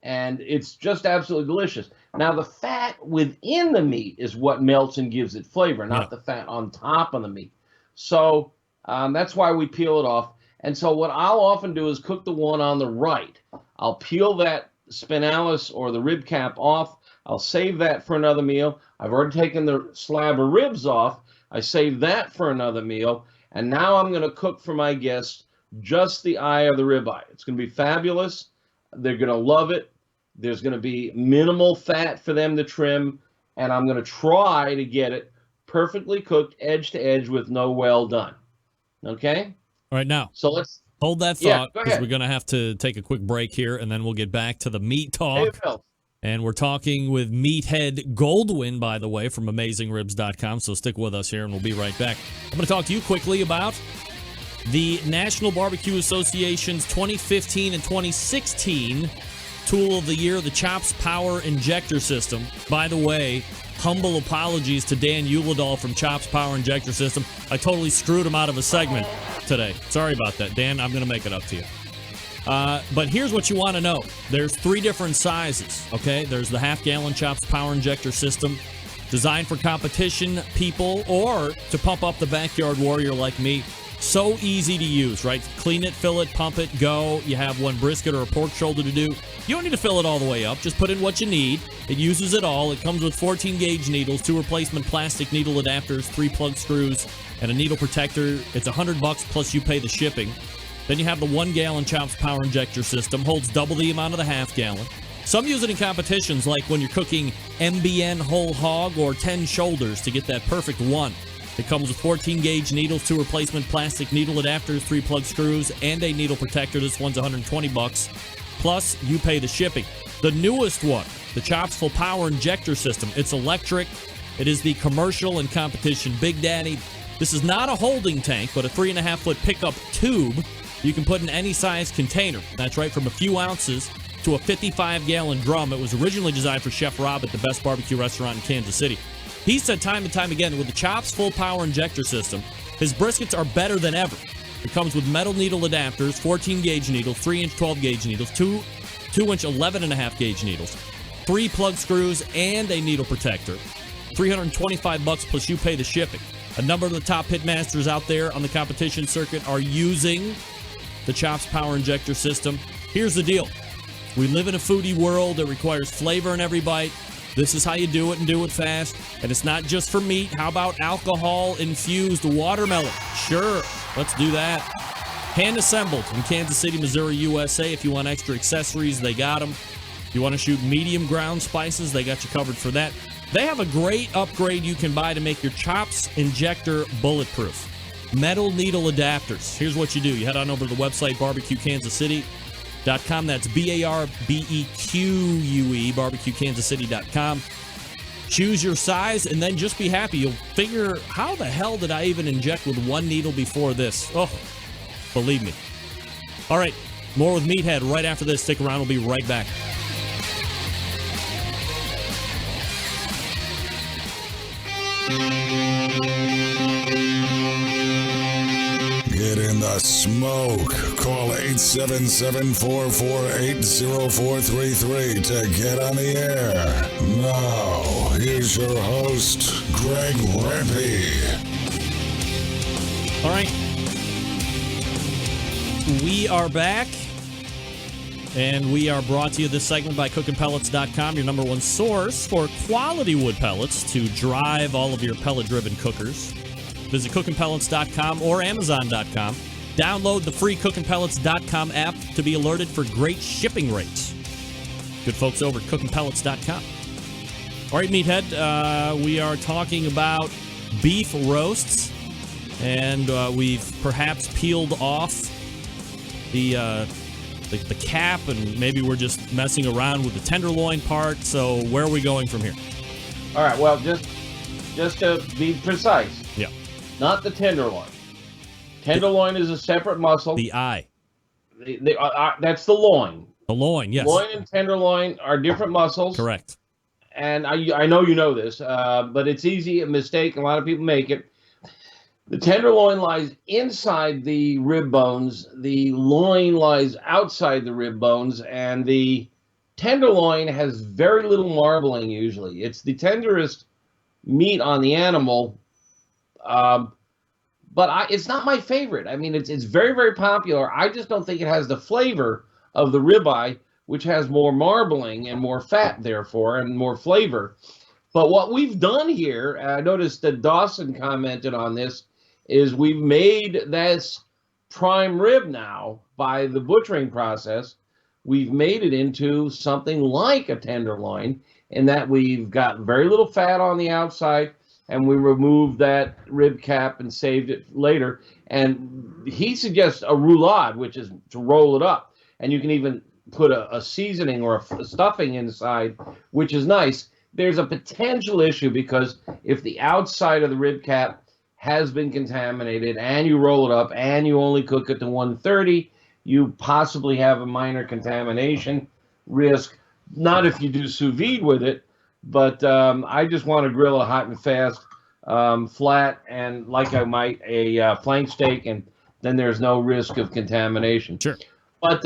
and it's just absolutely delicious. Now, the fat within the meat is what melts and gives it flavor, not the fat on top of the meat. So that's why we peel it off. And so what I'll often do is cook the one on the right. I'll peel that spinalis or the rib cap off. I'll save that for another meal. I've already taken the slab of ribs off. I save that for another meal. And now I'm going to cook for my guests just the eye of the ribeye. It's going to be fabulous. They're going to love it. There's going to be minimal fat for them to trim. And I'm going to try to get it perfectly cooked edge to edge with no well done. Okay? All right, now. So let's hold that thought, because we're going to have to take a quick break here, and then we'll get back to the meat talk. Hey, Bill. And we're talking with Meathead Goldwyn, by the way, from AmazingRibs.com. So stick with us here, and we'll be right back. I'm going to talk to you quickly about the National Barbecue Association's 2015 and 2016 Tool of the Year, the Chops Power Injector System. By the way, humble apologies to Dan Uladol from Chops Power Injector System. I totally screwed him out of a segment today. Sorry about that, Dan. I'm going to make it up to you. But here's what you want to know. There's 3 different sizes, okay? There's the half-gallon Chops Power Injector System, designed for competition people or to pump up the backyard warrior like me. So easy to use, right? Clean it, fill it, pump it, go. You have one brisket or a pork shoulder to do. You don't need to fill it all the way up. Just put in what you need. It uses it all. It comes with 14-gauge needles, 2 replacement plastic needle adapters, 3 plug screws, and a needle protector. It's $100 plus you pay the shipping. Then you have the 1-gallon Chops Power Injector System. Holds double the amount of the half-gallon. Some use it in competitions, like when you're cooking MBN whole hog or 10 shoulders to get that perfect one. It comes with 14-gauge needles, 2 replacement plastic needle adapters, 3 plug screws, and a needle protector. This one's $120. Plus, you pay the shipping. The newest one, the Chops Full Power Injector System. It's electric. It is the commercial and competition Big Daddy. This is not a holding tank, but a 3.5-foot pickup tube you can put in any size container. That's right, from a few ounces to a 55-gallon drum. It was originally designed for Chef Rob at the Best Barbecue Restaurant in Kansas City. He said time and time again, with the Chops Full Power Injector System, his briskets are better than ever. It comes with metal needle adapters, 14-gauge needles, 3-inch 12-gauge needles, 2-inch 11.5-gauge needles, 3 plug screws, and a needle protector. $325 plus you pay the shipping. A number of the top pitmasters out there on the competition circuit are using the Chops Power Injector System. Here's the deal. We live in a foodie world that requires flavor in every bite. This is how you do it and do it fast. And it's not just for meat. How about alcohol-infused watermelon? Sure, let's do that. Hand-assembled in Kansas City, Missouri, USA. If you want extra accessories, they got them. If you want to shoot medium ground spices, they got you covered for that. They have a great upgrade you can buy to make your Chops Injector bulletproof. Metal needle adapters. Here's what you do. You head on over to the website, barbecuekansascity.com. That's BARBEQUE, barbecuekansascity.com. choose your size, and then just be happy. You'll figure, how the hell did I even inject with one needle before this? Oh, believe me. All right, more with Meathead right after this. Stick around. We'll be right back. Get in the smoke. Call 877-448-0433 to get on the air. Now, here's your host, Greg Rempe. All right. We are back, and we are brought to you this segment by CookingPellets.com, your number one source for quality wood pellets to drive all of your pellet-driven cookers. Visit CookingPellets.com or Amazon.com. Download the free CookingPellets.com app to be alerted for great shipping rates. Good folks over at CookingPellets.com. All right, Meathead, we are talking about beef roasts, and we've perhaps peeled off the cap, and maybe we're just messing around with the tenderloin part. So where are we going from here? All right, well, just to be precise. Yeah. Not the tenderloin. Tenderloin is a separate muscle. The eye. That's the loin. The loin, yes. Loin and tenderloin are different muscles. Correct. And I know you know this, but it's easy, a mistake. A lot of people make it. The tenderloin lies inside the rib bones. The loin lies outside the rib bones. And the tenderloin has very little marbling usually. It's the tenderest meat on the animal. But it's not my favorite. I mean, it's very, very popular. I just don't think it has the flavor of the ribeye, which has more marbling and more fat, therefore, and more flavor. But what we've done here, I noticed that Dawson commented on this, is we've made this prime rib now by the butchering process. We've made it into something like a tenderloin in that we've got very little fat on the outside, and we removed that rib cap and saved it later. And he suggests a roulade, which is to roll it up. And you can even put a seasoning or a stuffing inside, which is nice. There's a potential issue because if the outside of the rib cap has been contaminated and you roll it up and you only cook it to 130, you possibly have a minor contamination risk. Not if you do sous vide with it. But I just want to grill it hot and fast, flat, and like I might a flank steak, and then there's no risk of contamination. Sure. But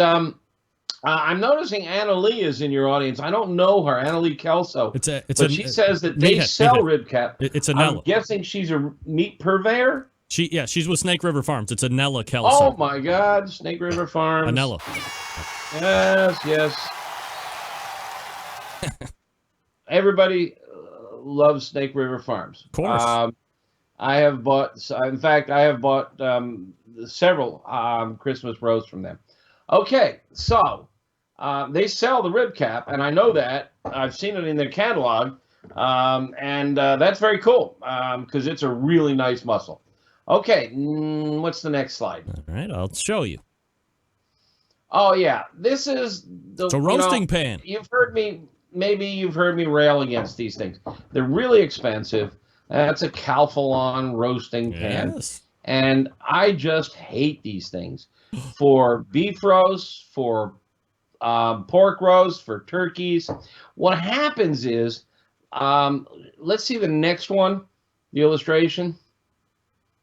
I'm noticing Anna Lee is in your audience. I don't know her, Anna Lee Kelso. She says that they sell rib cap. It's a Nella. I'm guessing she's a meat purveyor. She's with Snake River Farms. It's a Nella Kelso. Oh my God, Snake River Farms. Anella. Yes. Everybody loves Snake River Farms. Of course. I have bought several Christmas roasts from them. Okay, so they sell the rib cap, and I know that. I've seen it in their catalog, and that's very cool because it's a really nice muscle. Okay, what's the next slide? All right, I'll show you. Oh, yeah. This is it's a roasting pan. Maybe you've heard me rail against these things. They're really expensive. That's a Calphalon roasting pan. Yes. And I just hate these things. For beef roasts, for pork roasts, for turkeys. What happens is, let's see the next one, the illustration.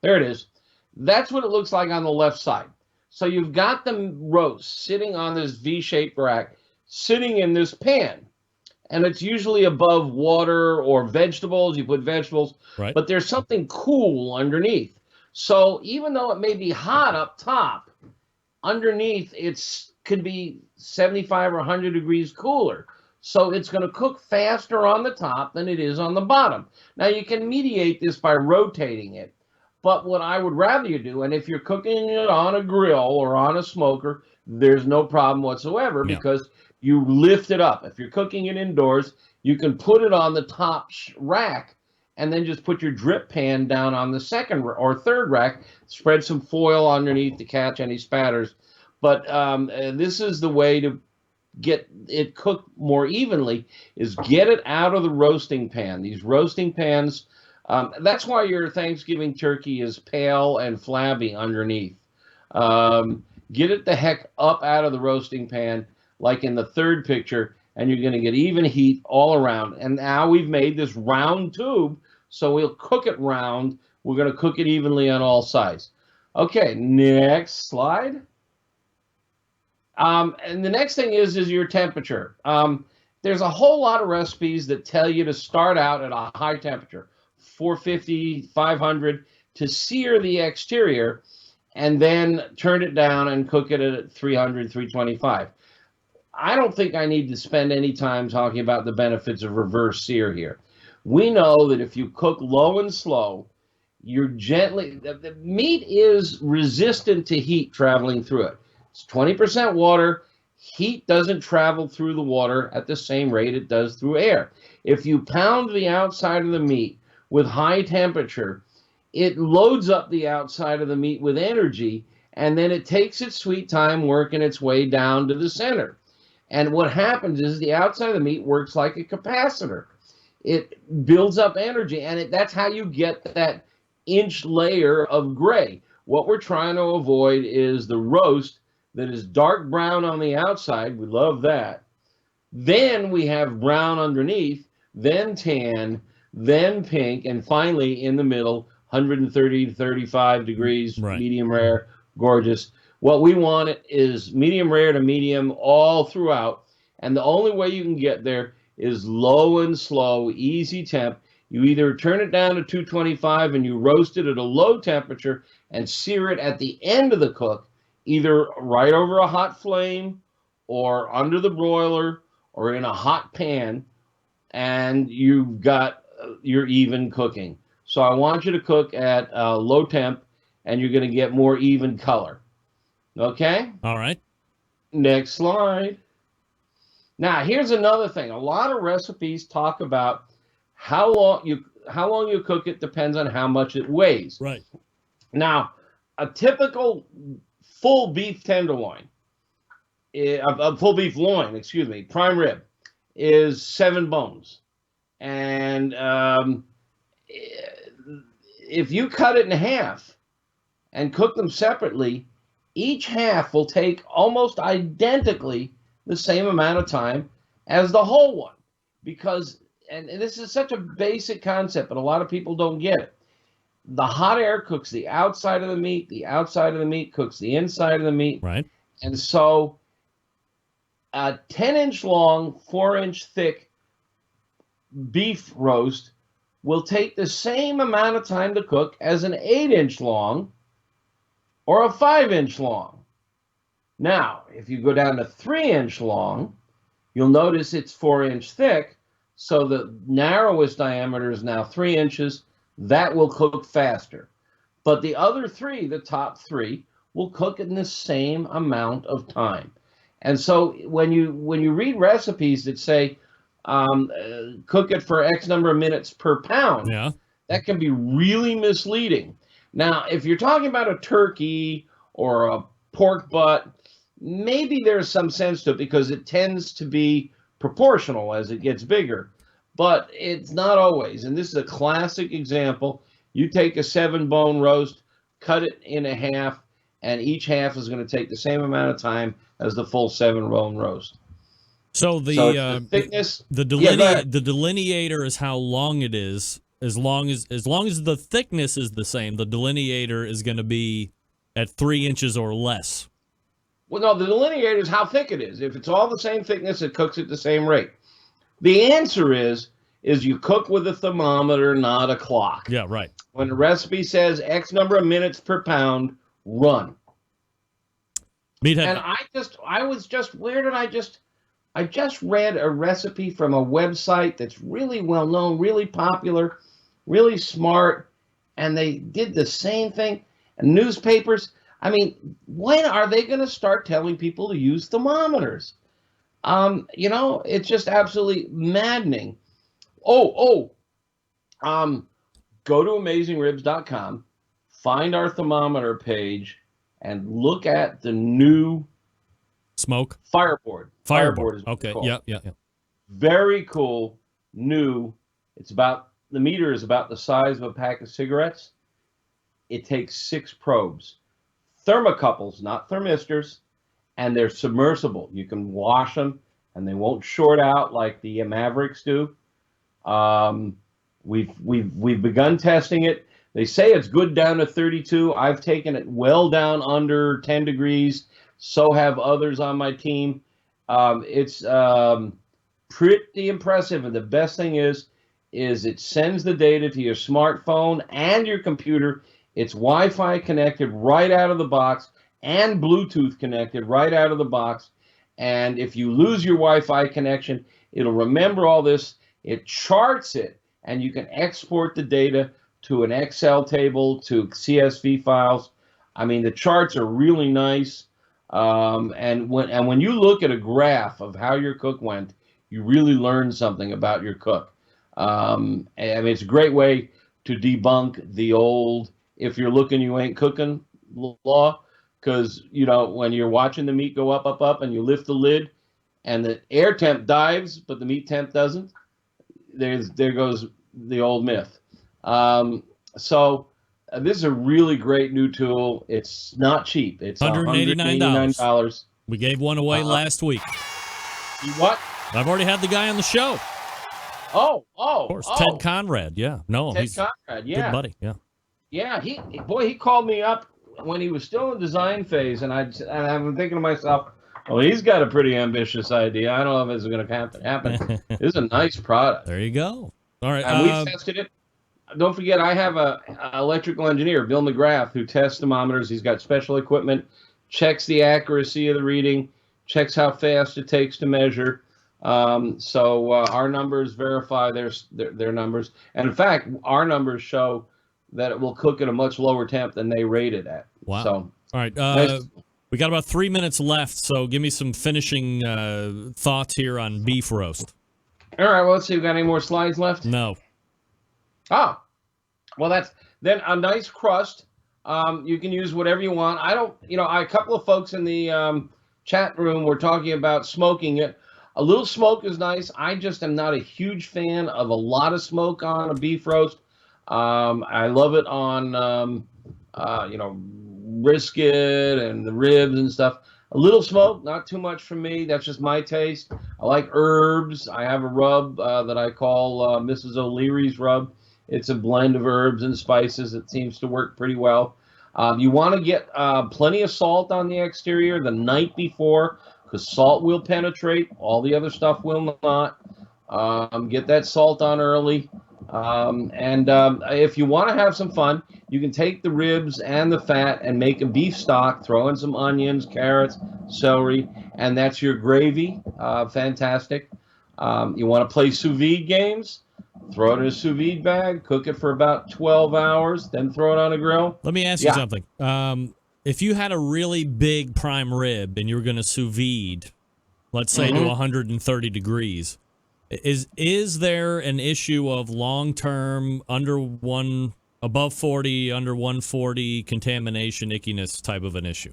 There it is. That's what it looks like on the left side. So you've got the roast sitting on this V-shaped rack, sitting in this pan. And it's usually above water or vegetables. You put vegetables, right. But there's something cool underneath. So even though it may be hot up top, underneath could be 75 or 100 degrees cooler. So it's going to cook faster on the top than it is on the bottom. Now you can mediate this by rotating it. But what I would rather you do, and if you're cooking it on a grill or on a smoker, there's no problem whatsoever because you lift it up. If you're cooking it indoors, you can put it on the top rack and then just put your drip pan down on the second or third rack. Spread some foil underneath to catch any spatters. But this is the way to get it cooked more evenly is get it out of the roasting pan. These roasting pans, that's why your Thanksgiving turkey is pale and flabby underneath. Get it the heck up out of the roasting pan, like in the third picture, and you're going to get even heat all around. And now we've made this round tube, so we'll cook it round. We're going to cook it evenly on all sides. Okay, next slide. And the next thing is your temperature. There's a whole lot of recipes that tell you to start out at a high temperature, 450, 500, to sear the exterior, and then turn it down and cook it at 300, 325. I don't think I need to spend any time talking about the benefits of reverse sear here. We know that if you cook low and slow, the meat is resistant to heat traveling through it. It's 20% water. Heat doesn't travel through the water at the same rate it does through air. If you pound the outside of the meat with high temperature, it loads up the outside of the meat with energy, and then it takes its sweet time working its way down to the center. And what happens is the outside of the meat works like a capacitor. It builds up energy, and that's how you get that inch layer of gray. What we're trying to avoid is the roast that is dark brown on the outside. We love that. Then we have brown underneath, then tan, then pink, and finally in the middle, 130 to 35 degrees, right. Medium rare, gorgeous. What we want is medium rare to medium all throughout, and the only way you can get there is low and slow, easy temp. You either turn it down to 225 and you roast it at a low temperature and sear it at the end of the cook, either right over a hot flame or under the broiler or in a hot pan, and you've got your even cooking. So I want you to cook at low temp, and you're going to get more even color. Okay? All right. Next slide. Now, here's another thing. A lot of recipes talk about how long you cook it depends on how much it weighs. Right. Now, a typical full beef tenderloin, a full beef loin, prime rib, is 7 bones. And if you cut it in half and cook them separately, each half will take almost identically the same amount of time as the whole one. Because, and this is such a basic concept, but a lot of people don't get it. The hot air cooks the outside of the meat outside of the meat cooks the inside of the meat. Right. And so a 10-inch long, 4-inch thick beef roast will take the same amount of time to cook as an 8-inch long or a 5-inch long. Now, if you go down to 3-inch long, you'll notice it's 4-inch thick, so the narrowest diameter is now 3 inches. That will cook faster. But the other three, the top three, will cook in the same amount of time. And so when you read recipes that say cook it for X number of minutes per pound, yeah, that can be really misleading. Now, if you're talking about a turkey or a pork butt, maybe there's some sense to it because it tends to be proportional as it gets bigger. But it's not always. And this is a classic example. You take a 7-bone roast, cut it in a half, and each half is going to take the same amount of time as the full 7-bone roast. So the thickness, the delineator is how long it is. As long as the thickness is the same, the delineator is going to be at 3 inches or less. Well, no, the delineator is how thick it is. If it's all the same thickness, it cooks at the same rate. The answer is you cook with a thermometer, not a clock. Yeah, right. When the recipe says X number of minutes per pound, run. Meathead. And I just read a recipe from a website that's really well known, really popular, really smart, and they did the same thing. And newspapers, I mean, when are they going to start telling people to use thermometers? It's just absolutely maddening. Go to AmazingRibs.com, find our thermometer page, and look at the new Smoke? Fireboard. Fireboard. Is what Okay. it's called. Yeah. Very cool, new. The meter is about the size of a pack of cigarettes. It takes 6 probes. Thermocouples, not thermistors, and they're submersible. You can wash them, and they won't short out like the Mavericks do. We've begun testing it. They say it's good down to 32. I've taken it well down under 10 degrees. So have others on my team. It's pretty impressive, and the best thing is it sends the data to your smartphone and your computer. It's Wi-Fi connected right out of the box and Bluetooth connected right out of the box. And if you lose your Wi-Fi connection, it'll remember all this. It charts it, and you can export the data to an Excel table, to CSV files. I mean, the charts are really nice. And when you look at a graph of how your cook went, you really learn something about your cook. I mean, it's a great way to debunk the old "if you're looking, you ain't cooking" law, because when you're watching the meat go up, and you lift the lid, and the air temp dives, but the meat temp doesn't. There goes the old myth. This is a really great new tool. It's not cheap. It's $189. We gave one away last week. You what? I've already had the guy on the show. Of course, Ted Conrad. Yeah, Ted Conrad. Yeah, good buddy. Yeah. Yeah, he called me up when he was still in design phase, and I've been thinking to myself, well, he's got a pretty ambitious idea. I don't know if it's going to happen. This is a nice product. There you go. All right. And we tested it. Don't forget, I have a electrical engineer, Bill McGrath, who tests thermometers. He's got special equipment, checks the accuracy of the reading, checks how fast it takes to measure. So our numbers verify their numbers. And in fact, our numbers show that it will cook at a much lower temp than they rate it at. Wow. So, all right. We got about 3 minutes left, so give me some finishing thoughts here on beef roast. All right, well, let's see. We got any more slides left? No. Oh, well, that's then a nice crust. You can use whatever you want. A couple of folks in the chat room were talking about smoking it. A little smoke is nice. I just am not a huge fan of a lot of smoke on a beef roast. I love it on, brisket and the ribs and stuff. A little smoke, not too much for me. That's just my taste. I like herbs. I have a rub that I call Mrs. O'Leary's rub. It's a blend of herbs and spices. It seems to work pretty well. You want to get plenty of salt on the exterior the night before, because salt will penetrate. All the other stuff will not. Get that salt on early. If you want to have some fun, you can take the ribs and the fat and make a beef stock, throw in some onions, carrots, celery, and that's your gravy. Fantastic. You want to play sous vide games? Throw it in a sous vide bag, cook it for about 12 hours, then throw it on a grill. Let me ask you something. If you had a really big prime rib and you were going to sous vide, let's say to 130 degrees, is there an issue of long-term above 40, under 140 contamination, ickiness type of an issue?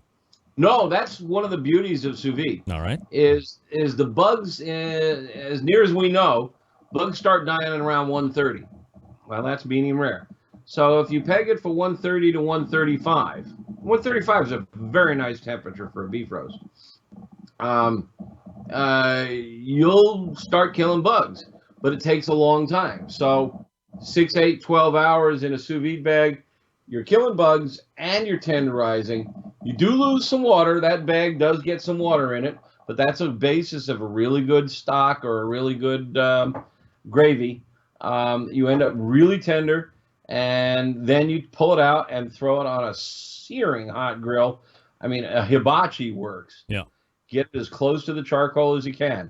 No, that's one of the beauties of sous vide. All right. Is the bugs, as near as we know, bugs start dying at around 130. Well, that's medium rare. So if you peg it for 130 to 135, 135 is a very nice temperature for a beef roast. You'll start killing bugs, but it takes a long time. So 6, 8, 12 hours in a sous vide bag, you're killing bugs and you're tenderizing. You do lose some water. That bag does get some water in it, but that's a basis of a really good stock or a really good gravy. You end up really tender, and then you pull it out and throw it on a searing hot grill. I mean, a hibachi works. Yeah. Get it as close to the charcoal as you can,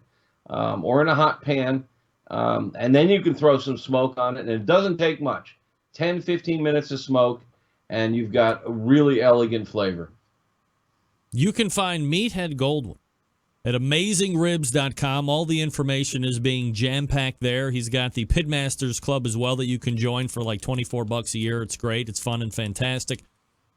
or in a hot pan, and then you can throw some smoke on it, and it doesn't take much. 10, 15 minutes of smoke, and you've got a really elegant flavor. You can find Meathead Goldwyn at AmazingRibs.com. All the information is being jam-packed there. He's got the Pitmasters Club as well that you can join for like $24 a year. It's great. It's fun and fantastic.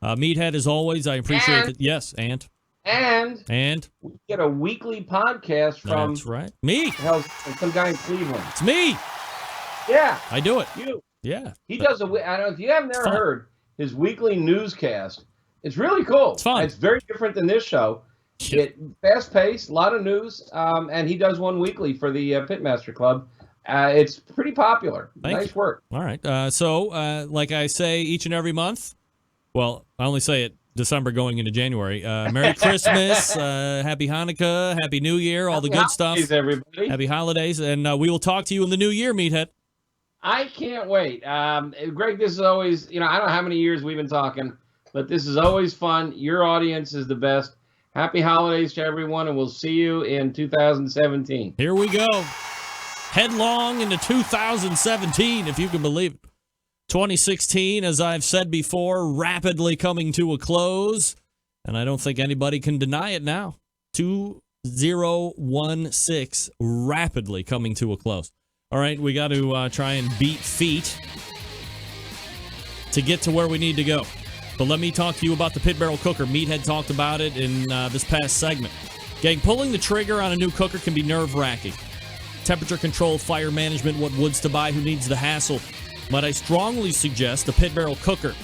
Meathead, as always, I appreciate it. Yes, Ant? And we get a weekly podcast from... That's right. Me. Some guy in Cleveland. It's me. Yeah. I do it. You. Yeah. He does I don't know if you have never heard his weekly newscast. It's really cool. It's fun. It's very different than this show. Fast paced, a lot of news, and he does one weekly for the Pitmaster Club. It's pretty popular. Nice work. All right. So, like I say each and every month, well, I only say it December going into January. Merry Christmas, Happy Hanukkah, Happy New Year, all the good stuff. Everybody. Happy holidays, and we will talk to you in the new year, Meathead. I can't wait. Greg, this is always, I don't know how many years we've been talking, but this is always fun. Your audience is the best. Happy holidays to everyone, and we'll see you in 2017. Here we go. Headlong into 2017, if you can believe it. 2016, as I've said before, rapidly coming to a close, and I don't think anybody can deny it now. 2016, rapidly coming to a close. All right, we got to try and beat feet to get to where we need to go. But let me talk to you about the pit barrel cooker. Meathead talked about it in this past segment. Gang, pulling the trigger on a new cooker can be nerve-wracking. Temperature control, fire management, what woods to buy, who needs the hassle? But I strongly suggest a pit barrel cooker.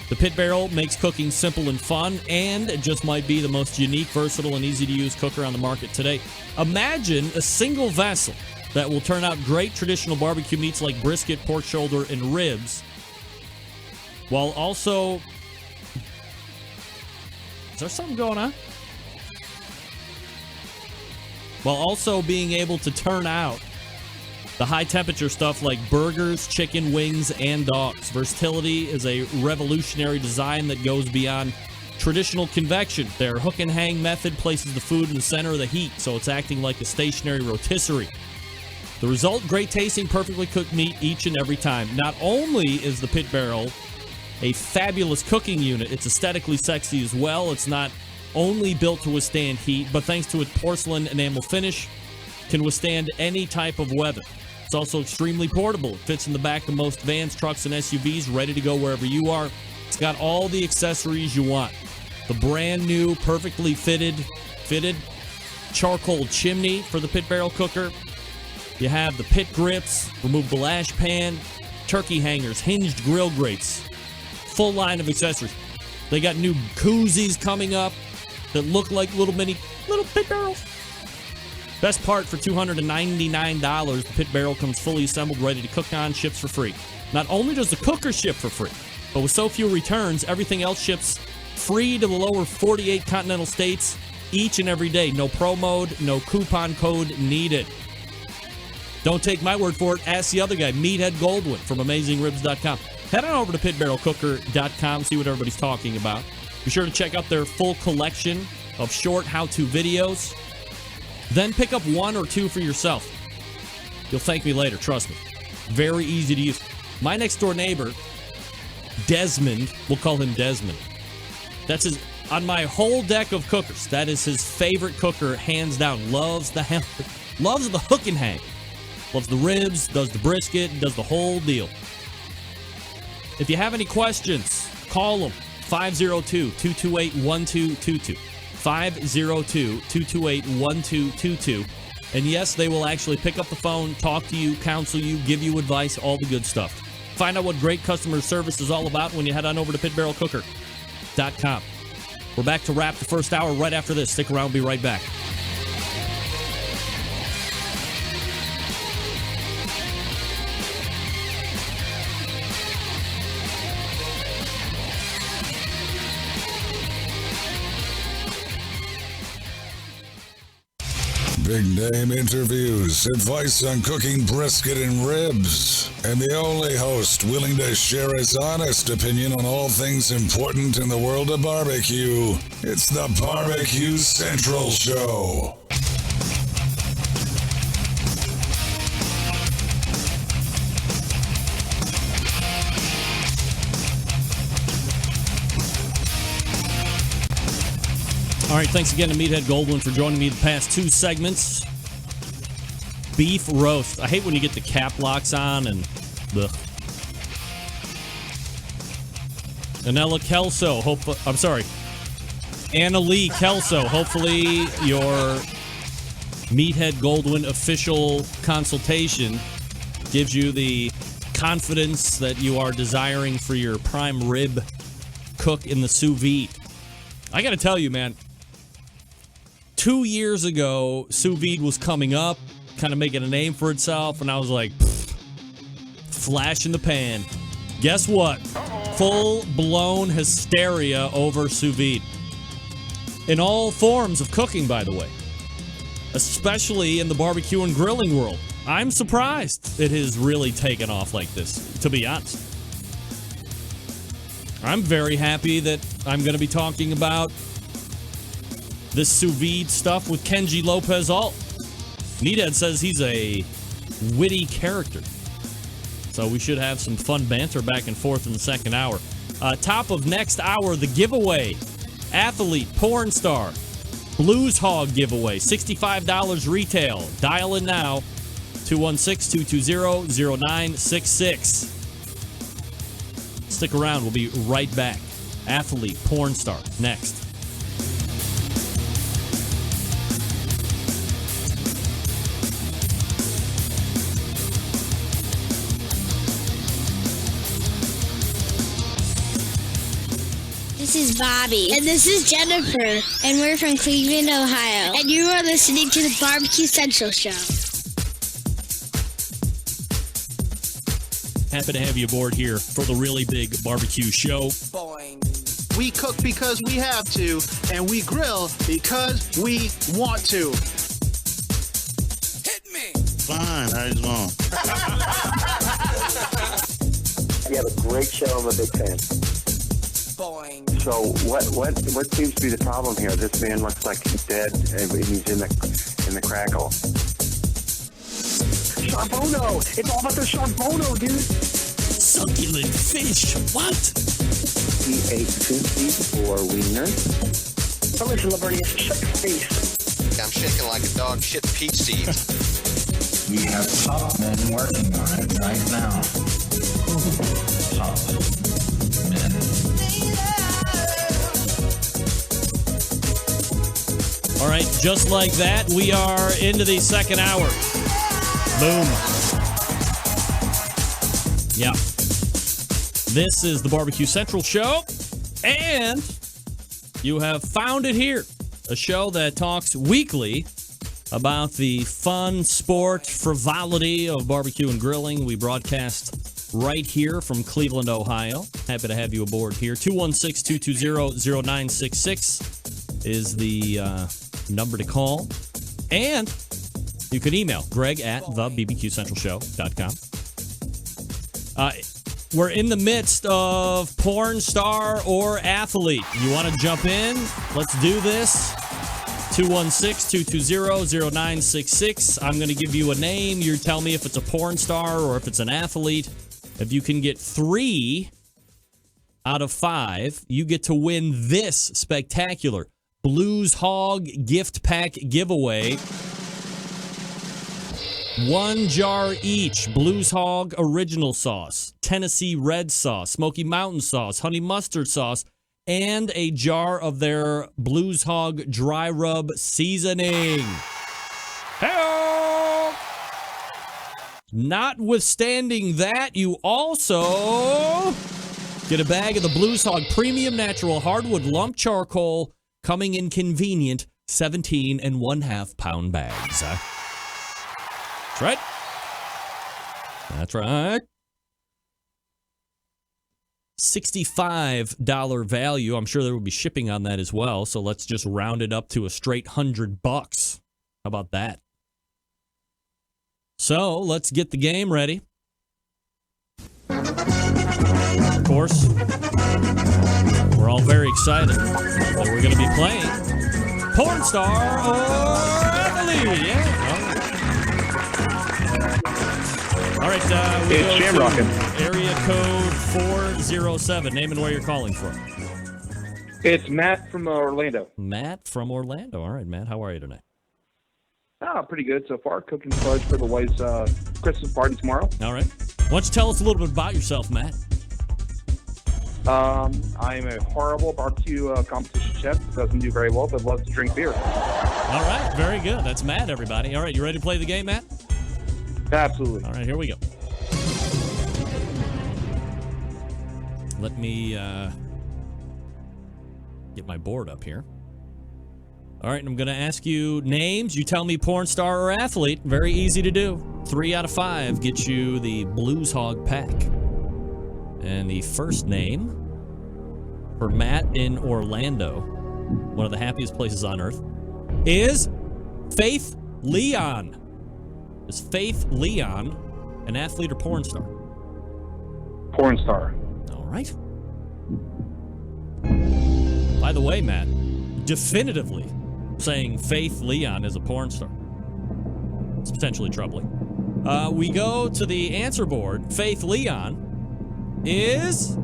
The pit barrel makes cooking simple and fun, and it just might be the most unique, versatile, and easy-to-use cooker on the market today. Imagine a single vessel that will turn out great traditional barbecue meats like brisket, pork shoulder, and ribs, while also... Is there something going on? While also being able to turn out the high-temperature stuff like burgers, chicken wings, and dogs. Versatility is a revolutionary design that goes beyond traditional convection. Their hook-and-hang method places the food in the center of the heat, so it's acting like a stationary rotisserie. The result, great tasting, perfectly cooked meat each and every time. Not only is the pit barrel a fabulous cooking unit, it's aesthetically sexy as well. It's not only built to withstand heat, but thanks to its porcelain enamel finish, can withstand any type of weather. It's also extremely portable. It fits in the back of most vans, trucks, and SUVs, ready to go wherever you are. It's got all the accessories you want. The brand new, perfectly fitted charcoal chimney for the pit barrel cooker. You have the pit grips, removable ash pan, turkey hangers, hinged grill grates. Full line of accessories. They got new koozies coming up that look like little pit barrels. Best part, for $299, the pit barrel comes fully assembled, ready to cook on, ships for free. Not only does the cooker ship for free, but with so few returns, everything else ships free to the lower 48 continental states each and every day. No pro mode, no coupon code needed. Don't take my word for it. Ask the other guy, Meathead Goldwyn from AmazingRibs.com. Head on over to pitbarrelcooker.com, see what everybody's talking about. Be sure to check out their full collection of short how-to videos. Then pick up one or two for yourself. You'll thank me later, trust me. Very easy to use. My next-door neighbor, Desmond, we'll call him Desmond. That's his, on my whole deck of cookers, that is his favorite cooker, hands down. Loves the hook and hang. Loves the ribs, does the brisket, does the whole deal. If you have any questions, call them. 502-228-1222. 502-228-1222. And yes, they will actually pick up the phone, talk to you, counsel you, give you advice, all the good stuff. Find out what great customer service is all about when you head on over to pitbarrelcooker.com. We're back to wrap the first hour right after this. Stick around, we'll be right back. Big name interviews, advice on cooking brisket and ribs, and the only host willing to share his honest opinion on all things important in the world of barbecue. It's the Barbecue Central Show. All right, thanks again to Meathead Goldwyn for joining me the past two segments. Beef roast. I hate when you get the cap locks on and the Anella Kelso. Anna Lee Kelso, hopefully your Meathead Goldwyn official consultation gives you the confidence that you are desiring for your prime rib cook in the sous vide. I got to tell you, man, 2 years ago, sous vide was coming up, kind of making a name for itself, and I was like, flash in the pan. Guess what? Full-blown hysteria over sous vide. In all forms of cooking, by the way. Especially in the barbecue and grilling world. I'm surprised it has really taken off like this, to be honest. I'm very happy that I'm going to be talking about this sous vide stuff with Kenji Lopez-Alt. Meathead says he's a witty character. So we should have some fun banter back and forth in the second hour. Top of next hour, the giveaway. Athlete, porn star, Blues Hog giveaway. $65 retail. Dial in now. 216-220-0966. Stick around. We'll be right back. Athlete, porn star, next. This is Bobby. And this is Jennifer. And we're from Cleveland, Ohio. And you are listening to the Barbecue Central Show. Happy to have you aboard here for the really big barbecue show. Boing. We cook because we have to, and we grill because we want to. Hit me. Fine, how you doing? You have a great show. I'm a big fan. Boing. So what seems to be the problem here? This man looks like he's dead, and he's in the crackle. Charbono! It's all about the charbono, dude! Succulent fish! What? He ate 2 feet for wiener. Listen, Liberty, shut your face. I'm shaking like a dog shit peach seeds. We have top men working on it right now. Top men. All right, just like that, we are into the second hour. Boom. Yeah. This is the Barbecue Central Show, and you have found it here. A show that talks weekly about the fun, sport, frivolity of barbecue and grilling. We broadcast right here from Cleveland, Ohio. Happy to have you aboard here. 216-220-0966 is the number to call. And you can email Greg at thebbqcentralshow.com. We're in the midst of porn star or athlete. You want to jump in? Let's do this. 216-220-0966. I'm going to give you a name. You tell me if it's a porn star or if it's an athlete. If you can get 3 out of 5, you get to win this spectacular Blues Hog gift pack giveaway. 1 jar each. Blues Hog original sauce, Tennessee red sauce, Smoky Mountain sauce, honey mustard sauce, and a jar of their Blues Hog dry rub seasoning. Hey-o! Notwithstanding that, you also get a bag of the Blues Hog Premium Natural Hardwood Lump Charcoal, coming in convenient 17 1/2 pound bags. That's right. That's right. $65 value. I'm sure there will be shipping on that as well. So let's just round it up to a straight $100. How about that? So let's get the game ready. Of course, we're all very excited that we're going to be playing Porn Star or Athlete. Yeah. All right, we it's Shamrockin'. Area code 407. Name and where you're calling from. It's Matt from Orlando. Matt from Orlando. All right, Matt. How are you tonight? Pretty good so far. Cooking fudge for the wife's Christmas party tomorrow. All right. Why don't you tell us a little bit about yourself, Matt? I'm a horrible barbecue competition chef that doesn't do very well, but loves to drink beer. All right, very good. That's Matt, everybody. All right, you ready to play the game, Matt? Absolutely. All right, here we go. Let me get my board up here. All right, and I'm going to ask you names. You tell me porn star or athlete. Very easy to do. 3 out of 5 gets you the Blues Hog pack. And the first name for Matt in Orlando, one of the happiest places on earth, is Faith Leon. Is Faith Leon an athlete or porn star? Porn star. All right. By the way, Matt, definitively saying Faith Leon is a porn star. It's potentially troubling. We go to the answer board. Faith Leon is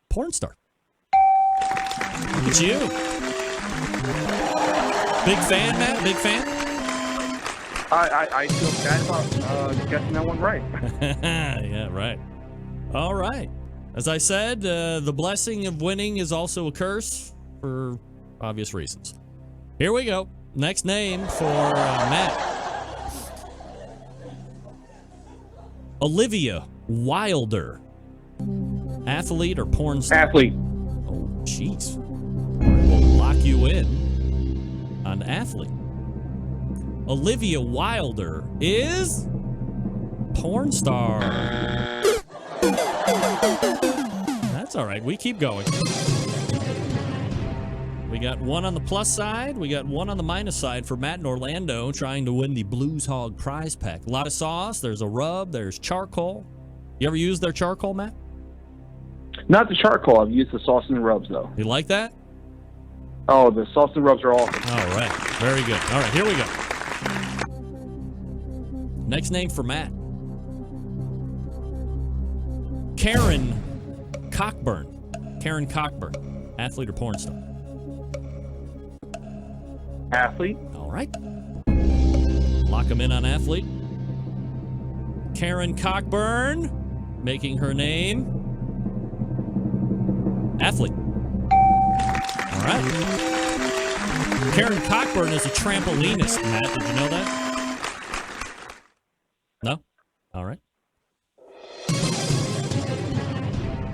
porn star. It's you. Big fan, Matt? Big fan? I feel bad about getting that one right. Yeah, right. All right. As I said, the blessing of winning is also a curse for obvious reasons. Here we go. Next name for Matt. Olivia Wilder. Athlete or porn star? Athlete. Oh, jeez. We'll lock you in on athlete. Olivia Wilder is porn star. That's all right. We keep going. We got one on the plus side. We got one on the minus side for Matt in Orlando trying to win the Blues Hog prize pack. A lot of sauce. There's a rub. There's charcoal. You ever use their charcoal, Matt? Not the charcoal. I've used the sauce and rubs, though. You like that? Oh, the sauce and rubs are awesome. All right. Very good. All right, here we go. Next name for Matt. Karen Cockburn. Karen Cockburn. Athlete or porn star? Athlete. All right. Lock him in on athlete. Karen Cockburn, making her name athlete. All right. Karen Cockburn is a trampolinist, Matt. Did you know that? No? All right.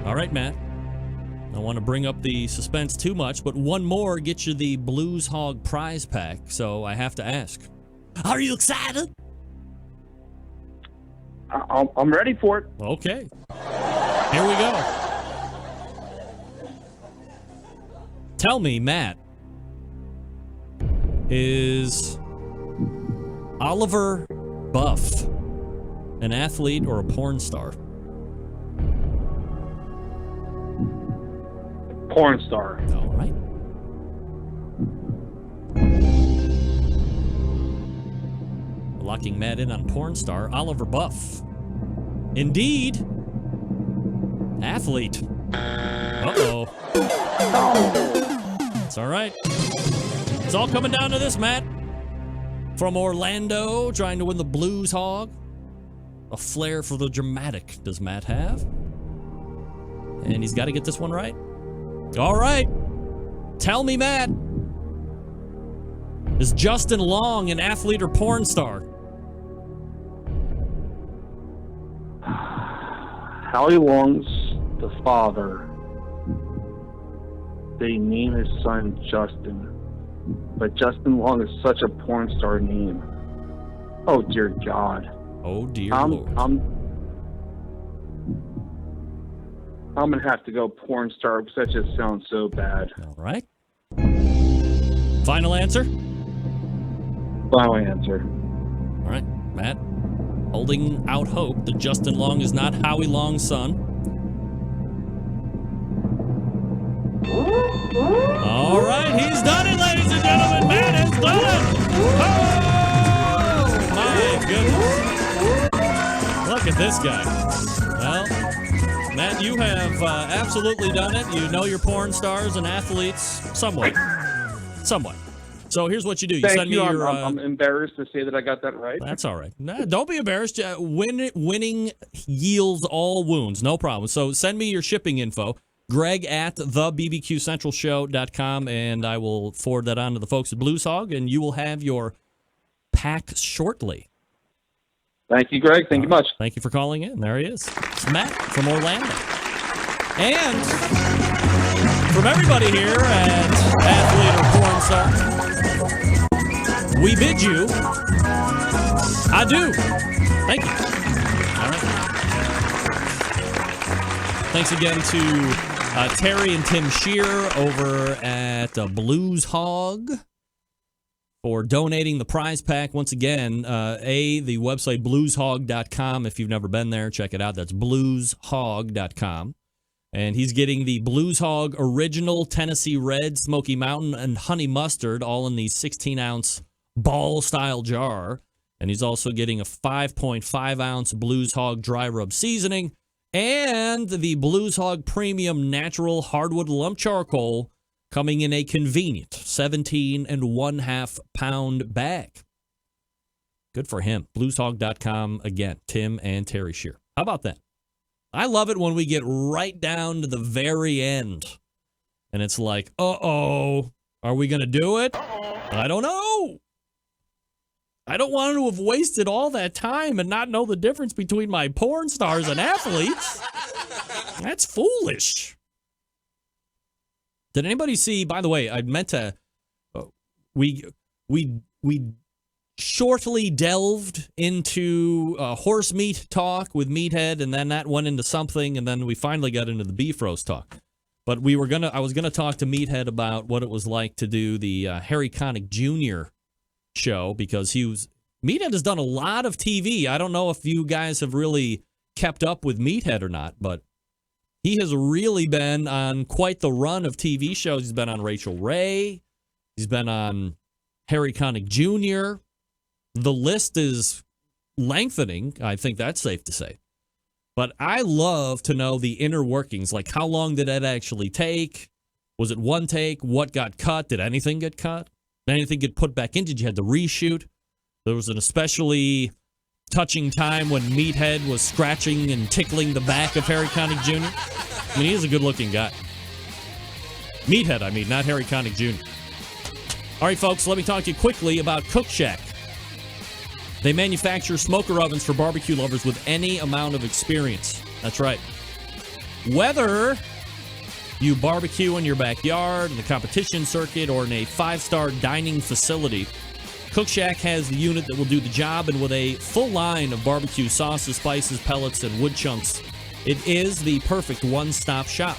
All right, Matt. I don't want to bring up the suspense too much, but one more gets you the Blues Hog prize pack, so I have to ask. Are you excited? I'm ready for it. Okay. Here we go. Tell me, Matt, is Oliver Buff an athlete or a porn star? Porn star. All right. Locking Matt in on porn star, Oliver Buff. Indeed. Athlete. Uh-oh. It's all right. It's all coming down to this, Matt. From Orlando, trying to win the Blues Hog. A flair for the dramatic does Matt have. And he's got to get this one right. All right. Tell me, Matt. Is Justin Long an athlete or porn star? Howie Long's the father. They name his son Justin. But Justin Long is such a porn star name. Oh, dear God. Oh, dear Lord. I'm going to have to go porn star because that just sounds so bad. All right. Final answer? Final answer. All right, Matt. Holding out hope that Justin Long is not Howie Long's son. All right, he's done it, ladies and gentlemen. Matt has done it. Oh, my goodness. Look at this guy. Well, Matt, you have absolutely done it. You know your porn stars and athletes somewhat. Somewhat. So here's what you do. You Thank send you. me your. I'm embarrassed to say that I got that right. That's all right. No, don't be embarrassed. Winning heals all wounds. No problem. So send me your shipping info. Greg at thebbqcentralshow.com, and I will forward that on to the folks at Blues Hog, and you will have your pack shortly. Thank you, Greg. Thank you much. Thank you for calling in. There he is. It's Matt from Orlando. And from everybody here at Athlete or Porn Star, we bid you adieu. Thank you. All right. Thanks again to Terry and Tim Shear over at Blues Hog for donating the prize pack. Once again, the website blueshog.com. If you've never been there, check it out. That's blueshog.com. And he's getting the Blues Hog Original Tennessee Red, Smoky Mountain, and Honey Mustard, all in the 16-ounce ball-style jar. And he's also getting a 5.5-ounce Blues Hog Dry Rub Seasoning and the Blues Hog Premium Natural Hardwood Lump Charcoal coming in a convenient 17.5-pound bag. Good for him. Blueshog.com, again, Tim and Terry Shear. How about that? I love it when we get right down to the very end. And it's like, uh-oh, are we going to do it? I don't know. I don't want to have wasted all that time and not know the difference between my porn stars and athletes. That's foolish. Did anybody see, by the way, I meant to, we shortly delved into horse meat talk with Meathead, and then that went into something, and then we finally got into the beef roast talk. But I was gonna talk to Meathead about what it was like to do the Harry Connick Jr. show, because Meathead has done a lot of TV. I don't know if you guys have really kept up with Meathead or not, but he has really been on quite the run of TV shows. He's been on Rachel Ray. He's been on Harry Connick Jr. The list is lengthening. I think that's safe to say. But I love to know the inner workings, like how long did that actually take? Was it one take? What got cut? Did anything get cut? Did anything get put back in? Did you have to reshoot? There was an especially touching time when Meathead was scratching and tickling the back of Harry Connick Jr. I mean, he's a good-looking guy. Meathead, I mean, not Harry Connick Jr. All right, folks, let me talk to you quickly about Cook Shack. They manufacture smoker ovens for barbecue lovers with any amount of experience. That's right. Whether you barbecue in your backyard, in the competition circuit, or in a 5-star dining facility, Cook Shack has the unit that will do the job, and with a full line of barbecue sauces, spices, pellets, and wood chunks, it is the perfect one-stop shop.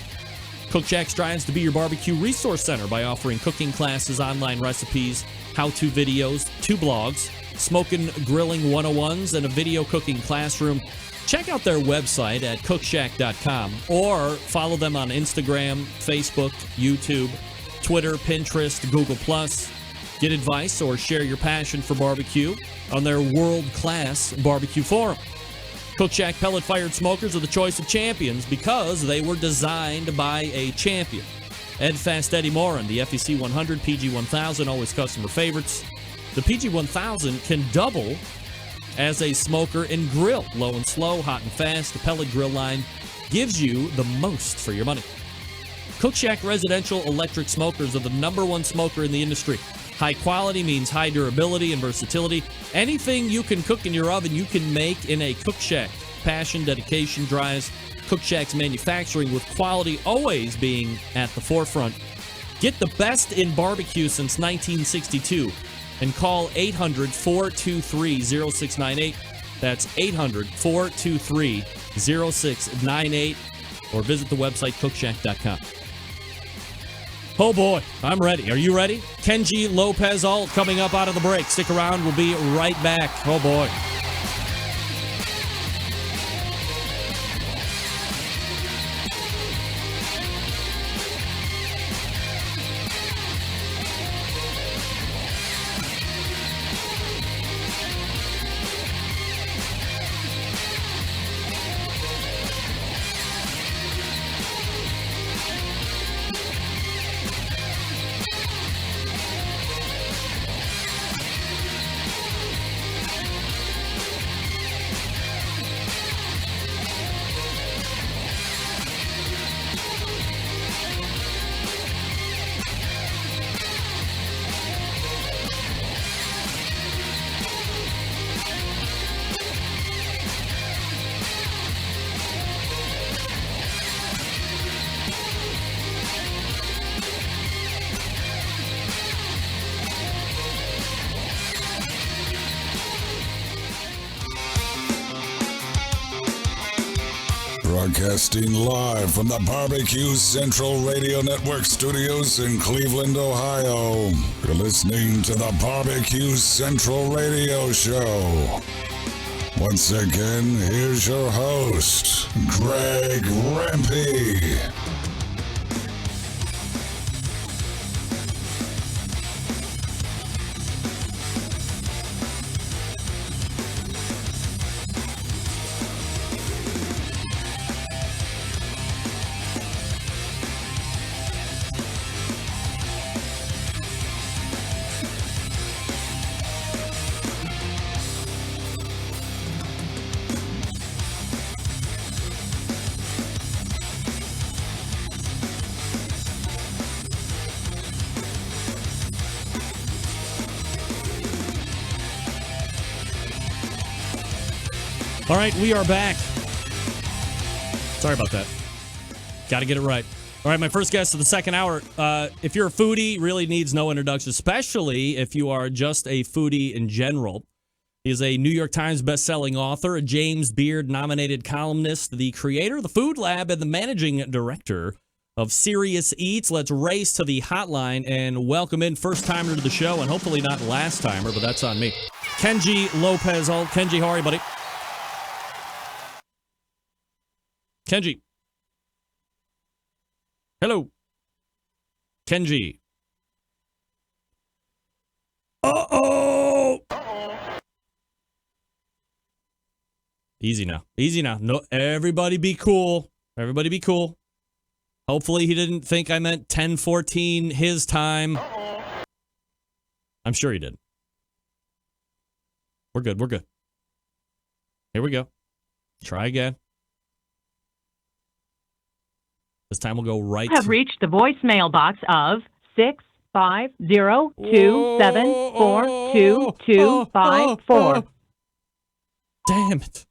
Cook Shack strives to be your barbecue resource center by offering cooking classes, online recipes, how-to videos, 2 blogs, smoking, grilling 101s, and a video cooking classroom. Check out their website at cookshack.com or follow them on Instagram, Facebook, YouTube, Twitter, Pinterest, Google+. Get advice or share your passion for barbecue on their world-class barbecue forum. Cook Shack pellet-fired smokers are the choice of champions because they were designed by a champion. Ed Fast Eddie Moran, the FEC 100, PG 1000, always customer favorites. The PG 1000 can double as a smoker and grill. Low and slow, hot and fast, the pellet grill line gives you the most for your money. Cook Shack residential electric smokers are the #1 smoker in the industry. High quality means high durability and versatility. Anything you can cook in your oven, you can make in a Cook Shack. Passion, dedication drives Cook Shack's manufacturing, with quality always being at the forefront. Get the best in barbecue since 1962 and call 800-423-0698. That's 800-423-0698, or visit the website cookshack.com. Oh boy, I'm ready. Are you ready? Kenji Lopez-Alt coming up out of the break. Stick around. We'll be right back. Oh boy. Broadcasting live from the Barbecue Central Radio Network studios in Cleveland, Ohio. You're listening to the Barbecue Central Radio Show. Once again, here's your host, Greg Rempe. All right, we are back. Sorry about that. Got to get it right. All right, my first guest of the second hour. If you're a foodie, really needs no introduction, especially if you are just a foodie in general. He is a New York Times bestselling author, a James Beard-nominated columnist, the creator of the Food Lab, and the managing director of Serious Eats. Let's race to the hotline and welcome in first-timer to the show, and hopefully not last-timer, but that's on me. Kenji Lopez-Alt. Kenji, how are you, buddy? Kenji. Hello. Kenji. Uh-oh. Easy now. Easy now. No, everybody be cool. Everybody be cool. Hopefully he didn't think I meant 10:14 his time. I'm sure he did. We're good. We're good. Here we go. Try again. This time we'll go right have reached the voicemail box of 65027422254. Damn it.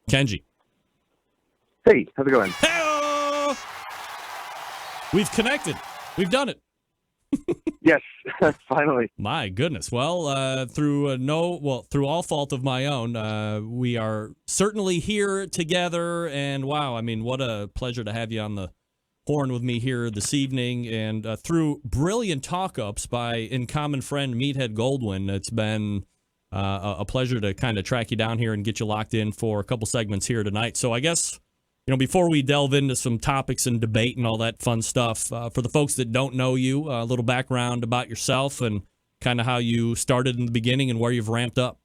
Kenji. Hey, how's it going? Hey-o! We've connected. We've done it. Yes, finally. My goodness. Well, through all fault of my own, we are certainly here together. And wow, I mean, what a pleasure to have you on the horn with me here this evening. And through brilliant talk-ups by in common friend Meathead Goldwyn, it's been a pleasure to kind of track you down here and get you locked in for a couple segments here tonight. So I guess, before we delve into some topics and debate and all that fun stuff, for the folks that don't know you, a little background about yourself and kind of how you started in the beginning and where you've ramped up.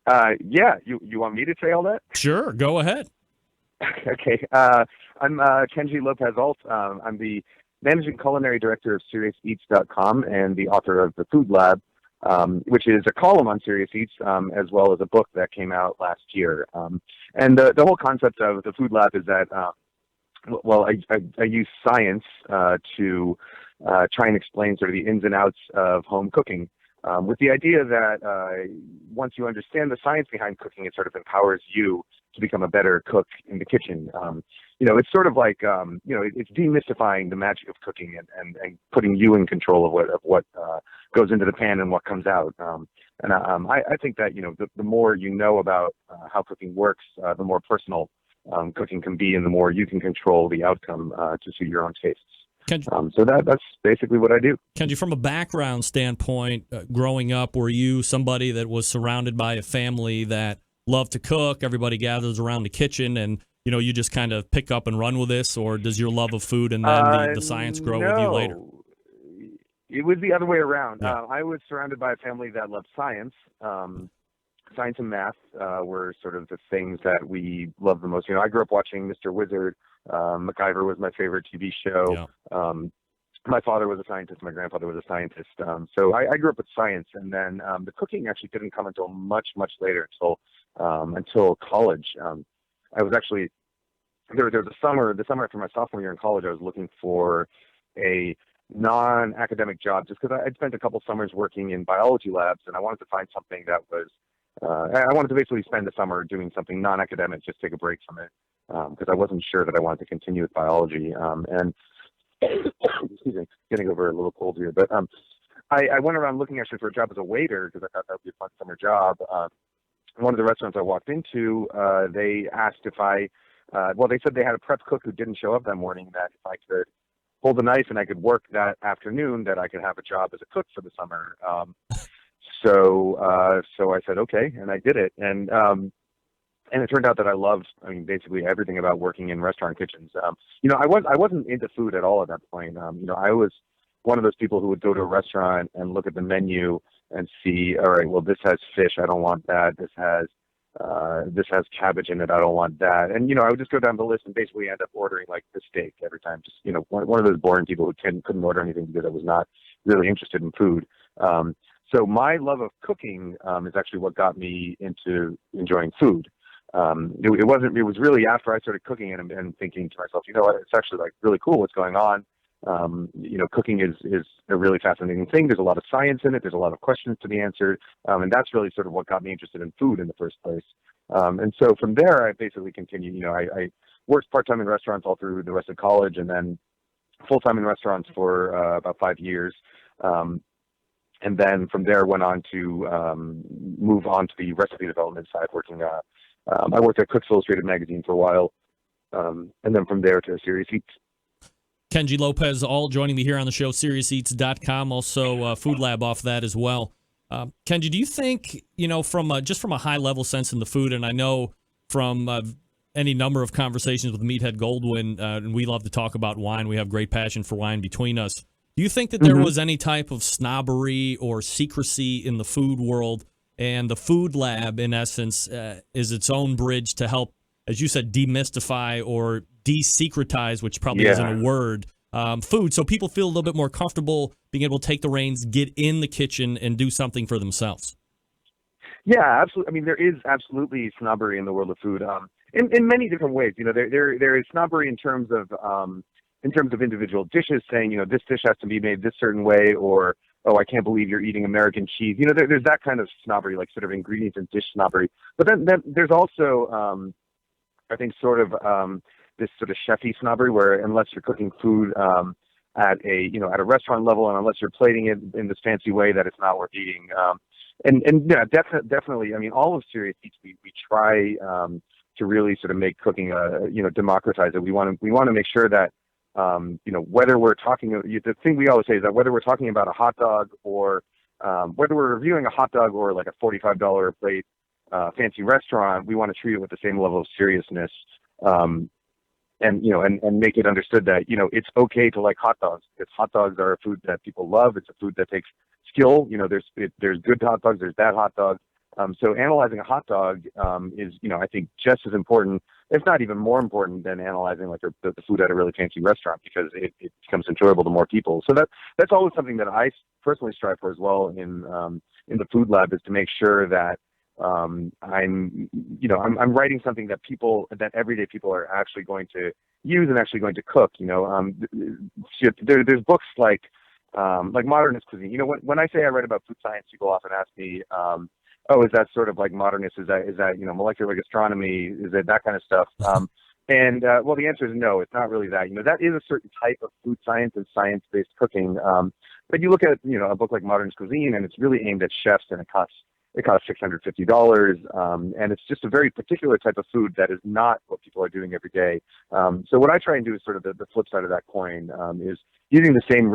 Yeah, you want me to say all that? Sure, go ahead. Okay, I'm Kenji Lopez-Alt. I'm the managing culinary director of SeriousEats.com and the author of the Food Lab, which is a column on Serious Eats, as well as a book that came out last year. And the whole concept of the Food Lab is that, I use science to try and explain sort of the ins and outs of home cooking, with the idea that once you understand the science behind cooking, it sort of empowers you to become a better cook in the kitchen. It's sort of like, it's demystifying the magic of cooking and putting you in control of what goes into the pan and what comes out. I think that, the more you know about how cooking works, the more personal cooking can be and the more you can control the outcome to suit your own tastes. So that's basically what I do. Kenji, from a background standpoint, growing up, were you somebody that was surrounded by a family that loved to cook? Everybody gathers around the kitchen and, you just kind of pick up and run with this, or does your love of food and then the science grow with you later? It was the other way around. Yeah. I was surrounded by a family that loved science. Science and math were sort of the things that we loved the most. I grew up watching Mr. Wizard. MacGyver was my favorite TV show. Yeah. My father was a scientist. My grandfather was a scientist. So I grew up with science. And then the cooking actually didn't come until much, much later, until college. I was actually, there was the summer after my sophomore year in college, I was looking for a non-academic job just because I'd spent a couple summers working in biology labs, and I wanted to find something that was, I wanted to basically spend the summer doing something non-academic, just take a break from it, because I wasn't sure that I wanted to continue with biology. And excuse me, getting over a little cold here, but I went around looking actually for a job as a waiter because I thought that would be a fun summer job. one of the restaurants I walked into, they asked if they said they had a prep cook who didn't show up that morning, that if I could hold the knife and I could work that afternoon, that I could have a job as a cook for the summer. So I said, okay, and I did it. And it turned out that I loved, basically everything about working in restaurant kitchens. I wasn't into food at all at that point. I was one of those people who would go to a restaurant and look at the menu and see, all right, well, this has fish, I don't want that. This has cabbage in it, I don't want that. And I would just go down the list and basically end up ordering like the steak every time. Just one of those boring people who couldn't order anything because I was not really interested in food. So my love of cooking is actually what got me into enjoying food. It was really after I started cooking and thinking to myself, it's actually like really cool what's going on. Cooking is a really fascinating thing. There's a lot of science in it. There's a lot of questions to be answered. And that's really sort of what got me interested in food in the first place. And so from there, I basically continued. I worked part-time in restaurants all through the rest of college, and then full-time in restaurants for about 5 years. And then from there went on to move on to the recipe development side, I worked at Cooks Illustrated magazine for a while, and then from there to Serious Eats. Kenji Lopez-Alt joining me here on the show, SeriousEats.com, also Food Lab off that as well. Kenji, do you think, from a high-level sense in the food, and I know from any number of conversations with Meathead Goldwyn, and we love to talk about wine, we have great passion for wine between us, do you think that there was any type of snobbery or secrecy in the food world, and the Food Lab, in essence, is its own bridge to help, as you said, demystify or desecretize, which probably isn't a word, food, so people feel a little bit more comfortable being able to take the reins, get in the kitchen, and do something for themselves? Yeah, absolutely. There is absolutely snobbery in the world of food, in many different ways. There is snobbery in terms of individual dishes, saying, this dish has to be made this certain way, or, oh, I can't believe you're eating American cheese. There's that kind of snobbery, like sort of ingredients and dish snobbery. But then there's also, I think, sort of this sort of chefy snobbery, where unless you're cooking food at a restaurant level, and unless you're plating it in this fancy way, that it's not worth eating. Definitely. All of Serious Eats, we try to really sort of make cooking, democratize it. We want to make sure that whether we're talking, the thing we always say is that whether we're talking about a hot dog or whether we're reviewing a hot dog or like a $45 a plate fancy restaurant, we want to treat it with the same level of seriousness, and make it understood that it's okay to like hot dogs, because hot dogs are a food that people love. It's a food that takes skill. There's good hot dogs, there's bad hot dogs. So analyzing a hot dog is, I think, just as important, if not even more important, than analyzing like the food at a really fancy restaurant, because it becomes enjoyable to more people. So that's always something that I personally strive for as well in the Food Lab, is to make sure that I'm writing something that everyday people are actually going to use and actually going to cook. There's books like Modernist Cuisine. When I say I write about food science, people often ask me, oh, is that sort of like modernist? Is that molecular gastronomy? Is it that kind of stuff? Well, the answer is no, it's not really that. That is a certain type of food science and science-based cooking. But you look at, a book like Modernist Cuisine, and it's really aimed at chefs, and it costs $650. And it's just a very particular type of food that is not what people are doing every day. So what I try and do is sort of the flip side of that coin, is using the same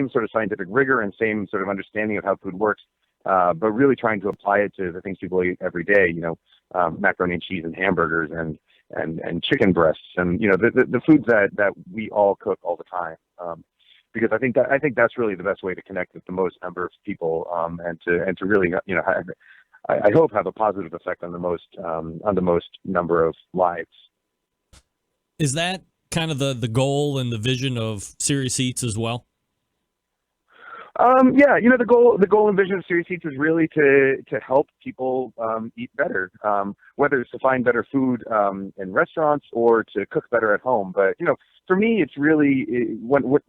sort of scientific rigor and same sort of understanding of how food works, but really trying to apply it to the things people eat every day, macaroni and cheese and hamburgers and chicken breasts, and, the foods that we all cook all the time. Because I think that's really the best way to connect with the most number of people, and to really, I hope have a positive effect on the most number of lives. Is that kind of the goal and the vision of Serious Eats as well? Yeah, the goal and vision of Serious Eats is really to help people eat better, whether it's to find better food in restaurants or to cook better at home. But for me, it's really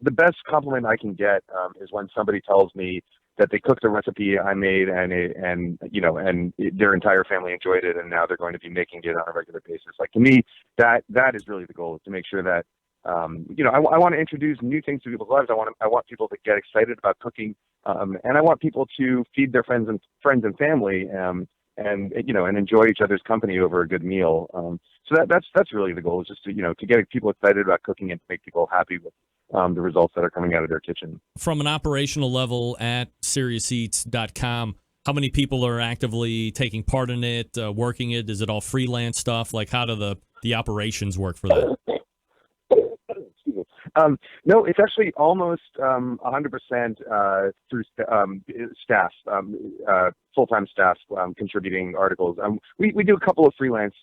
the best compliment I can get is when somebody tells me that they cooked a recipe I made and their entire family enjoyed it, and now they're going to be making it on a regular basis. Like, to me, that is really the goal, is to make sure that I want to introduce new things to people's lives. I want people to get excited about cooking, and I want people to feed their friends and family, and and enjoy each other's company over a good meal. So that's really the goal, is just to get people excited about cooking and to make people happy with the results that are coming out of their kitchen. From an operational level at SeriousEats.com, how many people are actively taking part in it, working it? Is it all freelance stuff? Like, how do the operations work for that? No, it's actually almost 100% through staff, full-time staff contributing articles. We do a couple of freelance.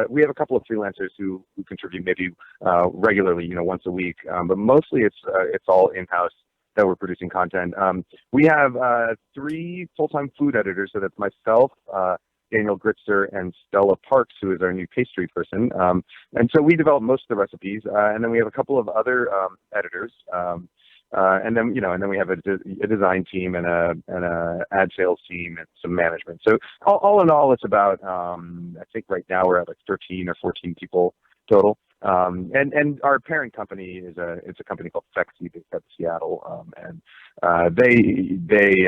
We have a couple of freelancers who contribute maybe regularly, once a week. But mostly it's all in-house that we're producing content. We have 3 full-time food editors. So that's myself, Daniel Gritzer, and Stella Parks, who is our new pastry person. And so we develop most of the recipes, and then we have a couple of other editors, and then we have a design team and a ad sales team and some management. So all in all, it's about I think right now we're at like 13 or 14 people total. And our parent company it's a company called Fexy based out of Seattle, and they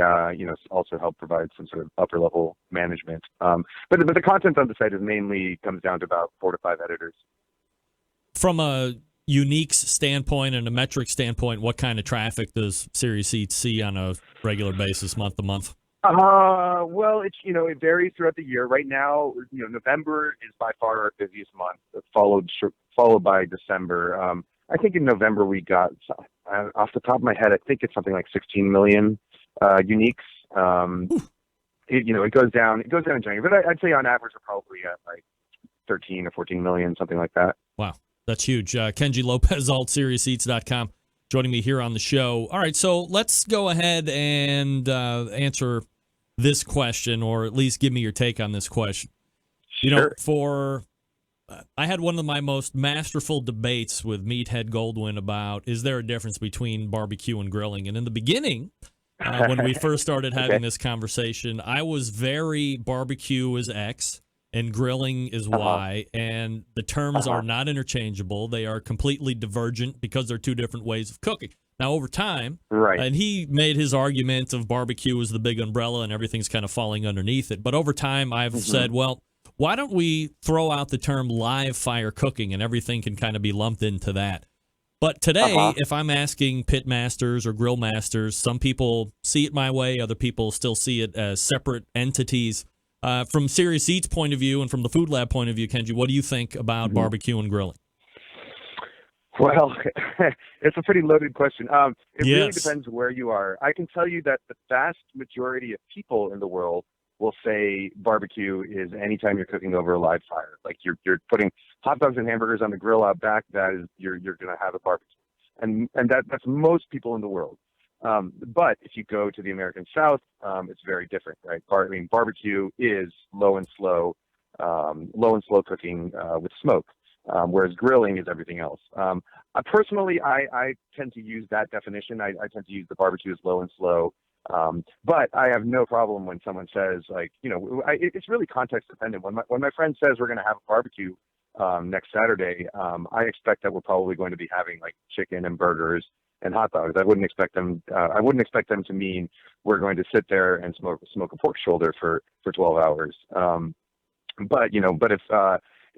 also help provide some sort of upper level management. But the content on the site mainly comes down to about 4 to 5 editors. From a unique standpoint and a metric standpoint, what kind of traffic does Serious Eats see on a regular basis, month to month? Well, it varies throughout the year. Right now, November is by far our busiest month, followed by December. I think in November we got, off the top of my head, I think it's something like 16 million uniques. It goes down in January, but I'd say on average we're probably at like 13 or 14 million, something like that. Wow, that's huge. Kenji Lopez-Alt, SeriousEats.com, joining me here on the show. All right, so let's go ahead and answer this question, or at least give me your take on this question. Sure. I had one of my most masterful debates with Meathead Goldwyn about, is there a difference between barbecue and grilling? And in the beginning, when we first started having this conversation, I was very barbecue is X and grilling is Y, and the terms are not interchangeable. They are completely divergent because they're 2 different ways of cooking. Now, over time, and he made his argument of barbecue as the big umbrella and everything's kind of falling underneath it. But over time, I've said, well, why don't we throw out the term live fire cooking and everything can kind of be lumped into that? But today, if I'm asking pit masters or grill masters, some people see it my way, other people still see it as separate entities. From Serious Eats point of view and from the Food Lab point of view, Kenji, what do you think about barbecue and grilling? Well, it's a pretty loaded question. It really depends where you are. I can tell you that the vast majority of people in the world will say barbecue is anytime you're cooking over a live fire. Like you're putting hot dogs and hamburgers on the grill out back, that is you're going to have a barbecue. And that's most people in the world. But if you go to the American South, it's very different, right? Barbecue is low and slow cooking with smoke, whereas grilling is everything else. Personally, I tend to use that definition. I tend to use the barbecue as low and slow. But I have no problem when someone says, like, it's really context dependent. When my friend says we're going to have a barbecue next Saturday, I expect that we're probably going to be having like chicken and burgers and hot dogs. I wouldn't expect them to mean we're going to sit there and smoke a pork shoulder for 12 hours. But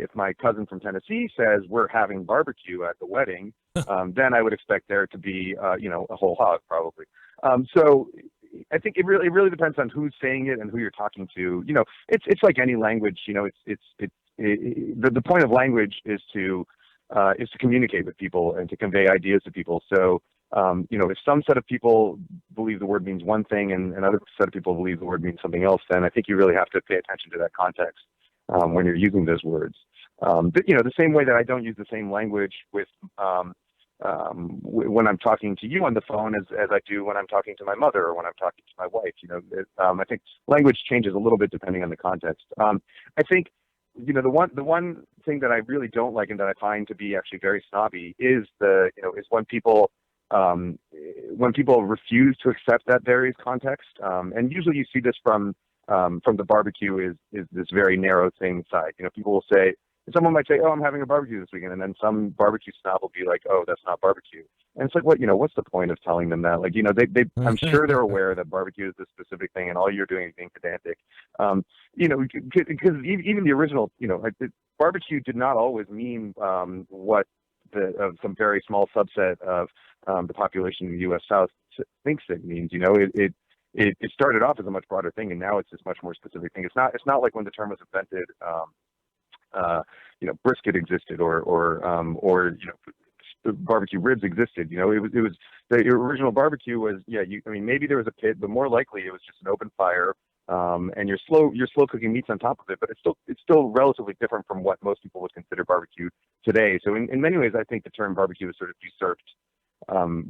if my cousin from Tennessee says we're having barbecue at the wedding, then I would expect there to be a whole hog probably. So I think it really depends on who's saying it and who you're talking to. It's like any language. The point of language is to communicate with people and to convey ideas to people. So if some set of people believe the word means one thing and another set of people believe the word means something else, then I think you really have to pay attention to that context when you're using those words. But the same way that I don't use the same language with when I'm talking to you on the phone as I do when I'm talking to my mother or when I'm talking to my wife. I think language changes a little bit depending on the context. I think the one thing that I really don't like and that I find to be actually very snobby is when people refuse to accept that there is context. And usually you see this from the barbecue is this very narrow thing side. People will say, someone might say, "Oh, I'm having a barbecue this weekend," and then some barbecue snob will be like, "Oh, that's not barbecue." And it's like, what's the point of telling them that? Like, I'm sure they're aware that barbecue is this specific thing, and all you're doing is being pedantic. because even the original, barbecue did not always mean what some very small subset of the population in the U.S. South thinks it means. It started off as a much broader thing, and now it's this much more specific thing. It's not like when the term was invented, brisket existed or barbecue ribs existed. It was the original barbecue was maybe there was a pit, but more likely it was just an open fire. And you're slow cooking meats on top of it, but it's still relatively different from what most people would consider barbecue today. So in many ways, I think the term barbecue is sort of usurped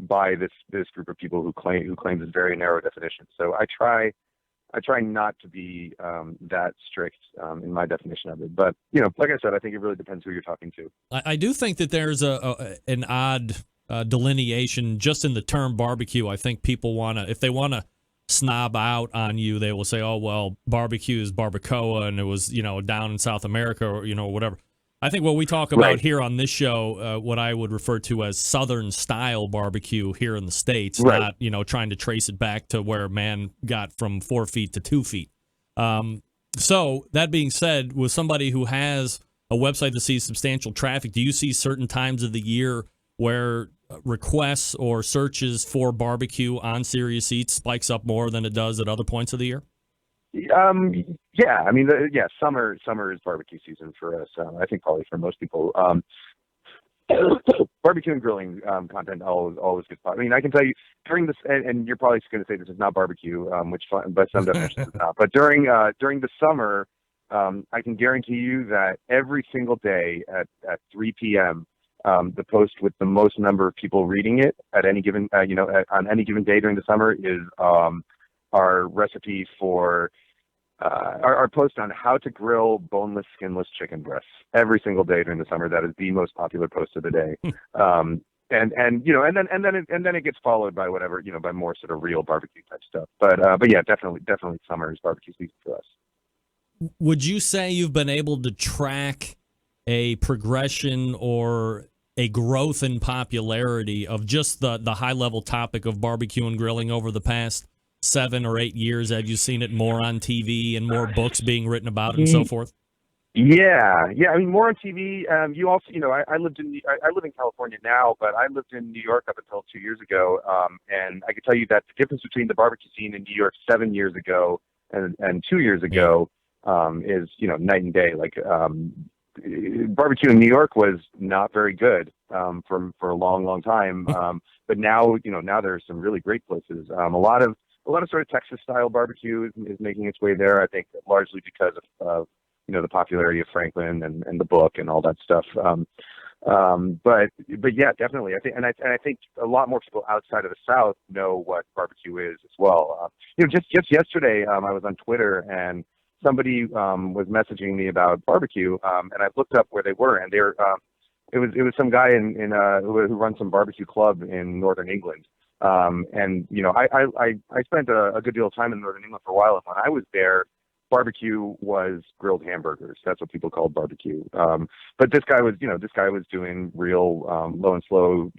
by this group of people who claim this very narrow definition. So I try not to be that strict in my definition of it. But like I said, I think it really depends who you're talking to. I do think that there's an odd delineation just in the term barbecue. I think people if they want to snob out on you, they will say, oh, well, barbecue is barbacoa, and it was, down in South America or, whatever. I think what we talk about here on this show, what I would refer to as Southern style barbecue here in the States, not, trying to trace it back to where man got from 4 feet to 2 feet. So that being said, with somebody who has a website that sees substantial traffic, do you see certain times of the year where requests or searches for barbecue on Serious Eats spikes up more than it does at other points of the year? Summer is barbecue season for us. I think probably for most people. Barbecue and grilling content always gets popular. I mean, I can tell you during this, and you're probably going to say this is not barbecue, which by some definitions is not. But during the summer, I can guarantee you that every single day at 3 p.m. The post with the most number of people reading it at any given, on any given day during the summer is our recipe for our post on how to grill boneless, skinless chicken breasts. Every single day during the summer, that is the most popular post of the day. And then it gets followed by whatever, by more sort of real barbecue type stuff. But yeah, definitely summer is barbecue season for us. Would you say you've been able to track a progression or a growth in popularity of just the high-level topic of barbecue and grilling over the past 7 or 8 years? Have you seen it more on TV and more books being written about it and so forth? Yeah. I mean, more on TV. You also, I live in California now, but I lived in New York up until 2 years ago. And I can tell you that the difference between the barbecue scene in New York 7 years ago and 2 years ago is, night and day. Like, barbecue in New York was not very good for a long time. But now, now there's some really great places. A lot of sort of Texas style barbecue is making its way there. I think largely because of the popularity of Franklin and the book and all that stuff. But yeah, definitely. I think a lot more people outside of the South know what barbecue is as well. Just yesterday, I was on Twitter and somebody was messaging me about barbecue, and I looked up where they were, and it was some guy who runs some barbecue club in Northern England. And I spent a good deal of time in Northern England for a while, and when I was there, barbecue was grilled hamburgers. That's what people called barbecue. But this guy was doing real low and slow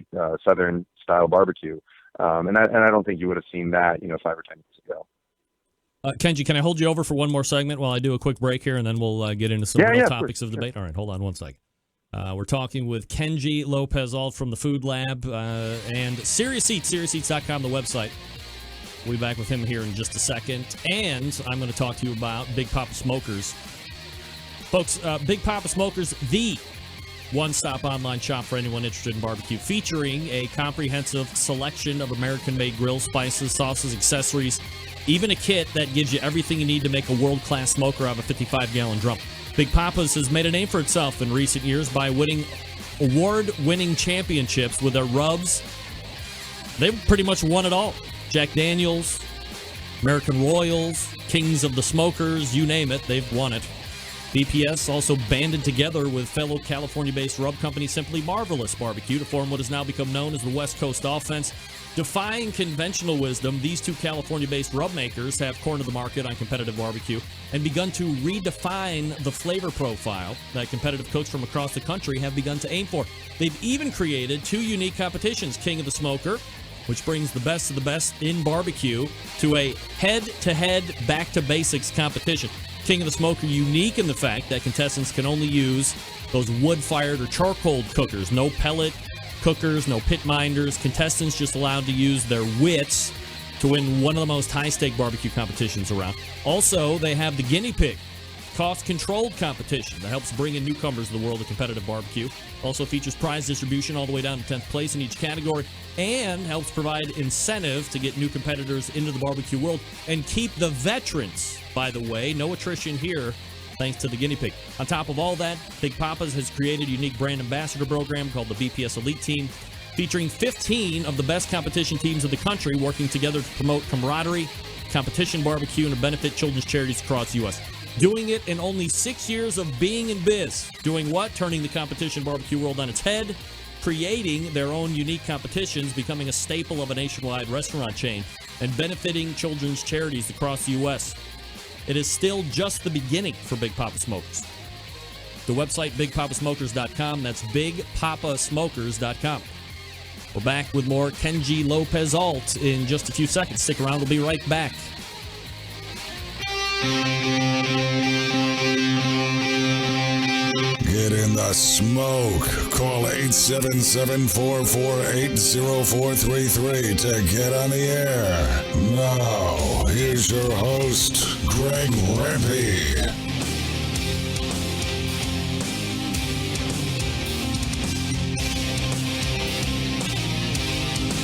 Southern style barbecue. And I don't think you would have seen that 5 or 10 years ago. Kenji, can I hold you over for one more segment while I do a quick break here, and then we'll get into some real topics of debate? All right, hold on one second. We're talking with Kenji Lopez-Alt from the Food Lab and Serious Eats, SeriousEats.com, the website. We'll be back with him here in just a second. And I'm going to talk to you about Big Papa Smokers. Folks, Big Papa Smokers, the one-stop online shop for anyone interested in barbecue, featuring a comprehensive selection of American-made grill spices, sauces, accessories, even a kit that gives you everything you need to make a world-class smoker out of a 55-gallon drum. Big Papa's has made a name for itself in recent years by winning award-winning championships with their rubs. They've pretty much won it all. Jack Daniels, American Royals, Kings of the Smokers, you name it, they've won it. BPS also banded together with fellow California-based rub company Simply Marvelous Barbecue to form what has now become known as the West Coast Offense. Defying conventional wisdom, these two California-based rub makers have cornered the market on competitive barbecue and begun to redefine the flavor profile that competitive cooks from across the country have begun to aim for. They've even created 2 unique competitions, King of the Smoker, which brings the best of the best in barbecue to a head-to-head, back-to-basics competition. King of the Smoker unique in the fact that contestants can only use those wood-fired or charcoal cookers. No pellet cookers, no pit minders. Contestants just allowed to use their wits to win one of the most high-stake barbecue competitions around. Also, they have the guinea pig cost-controlled competition that helps bring in newcomers to the world of competitive barbecue. Also features prize distribution all the way down to 10th place in each category and helps provide incentive to get new competitors into the barbecue world and keep the veterans, by the way. No attrition here, thanks to the guinea pig. On top of all that, Big Papa's has created a unique brand ambassador program called the BPS Elite Team, featuring 15 of the best competition teams of the country working together to promote camaraderie, competition barbecue, and to benefit children's charities across the U.S. Doing it in only 6 years of being in biz. Doing what? Turning the competition barbecue world on its head, creating their own unique competitions, becoming a staple of a nationwide restaurant chain, and benefiting children's charities across the U.S. It is still just the beginning for Big Papa Smokers. The website, BigPapaSmokers.com. That's BigPapaSmokers.com. We're back with more Kenji Lopez-Alt in just a few seconds. Stick around. We'll be right back. Get in the smoke. Call 877-448-0433 to get on the air. Now, here's your host, Greg Rempe.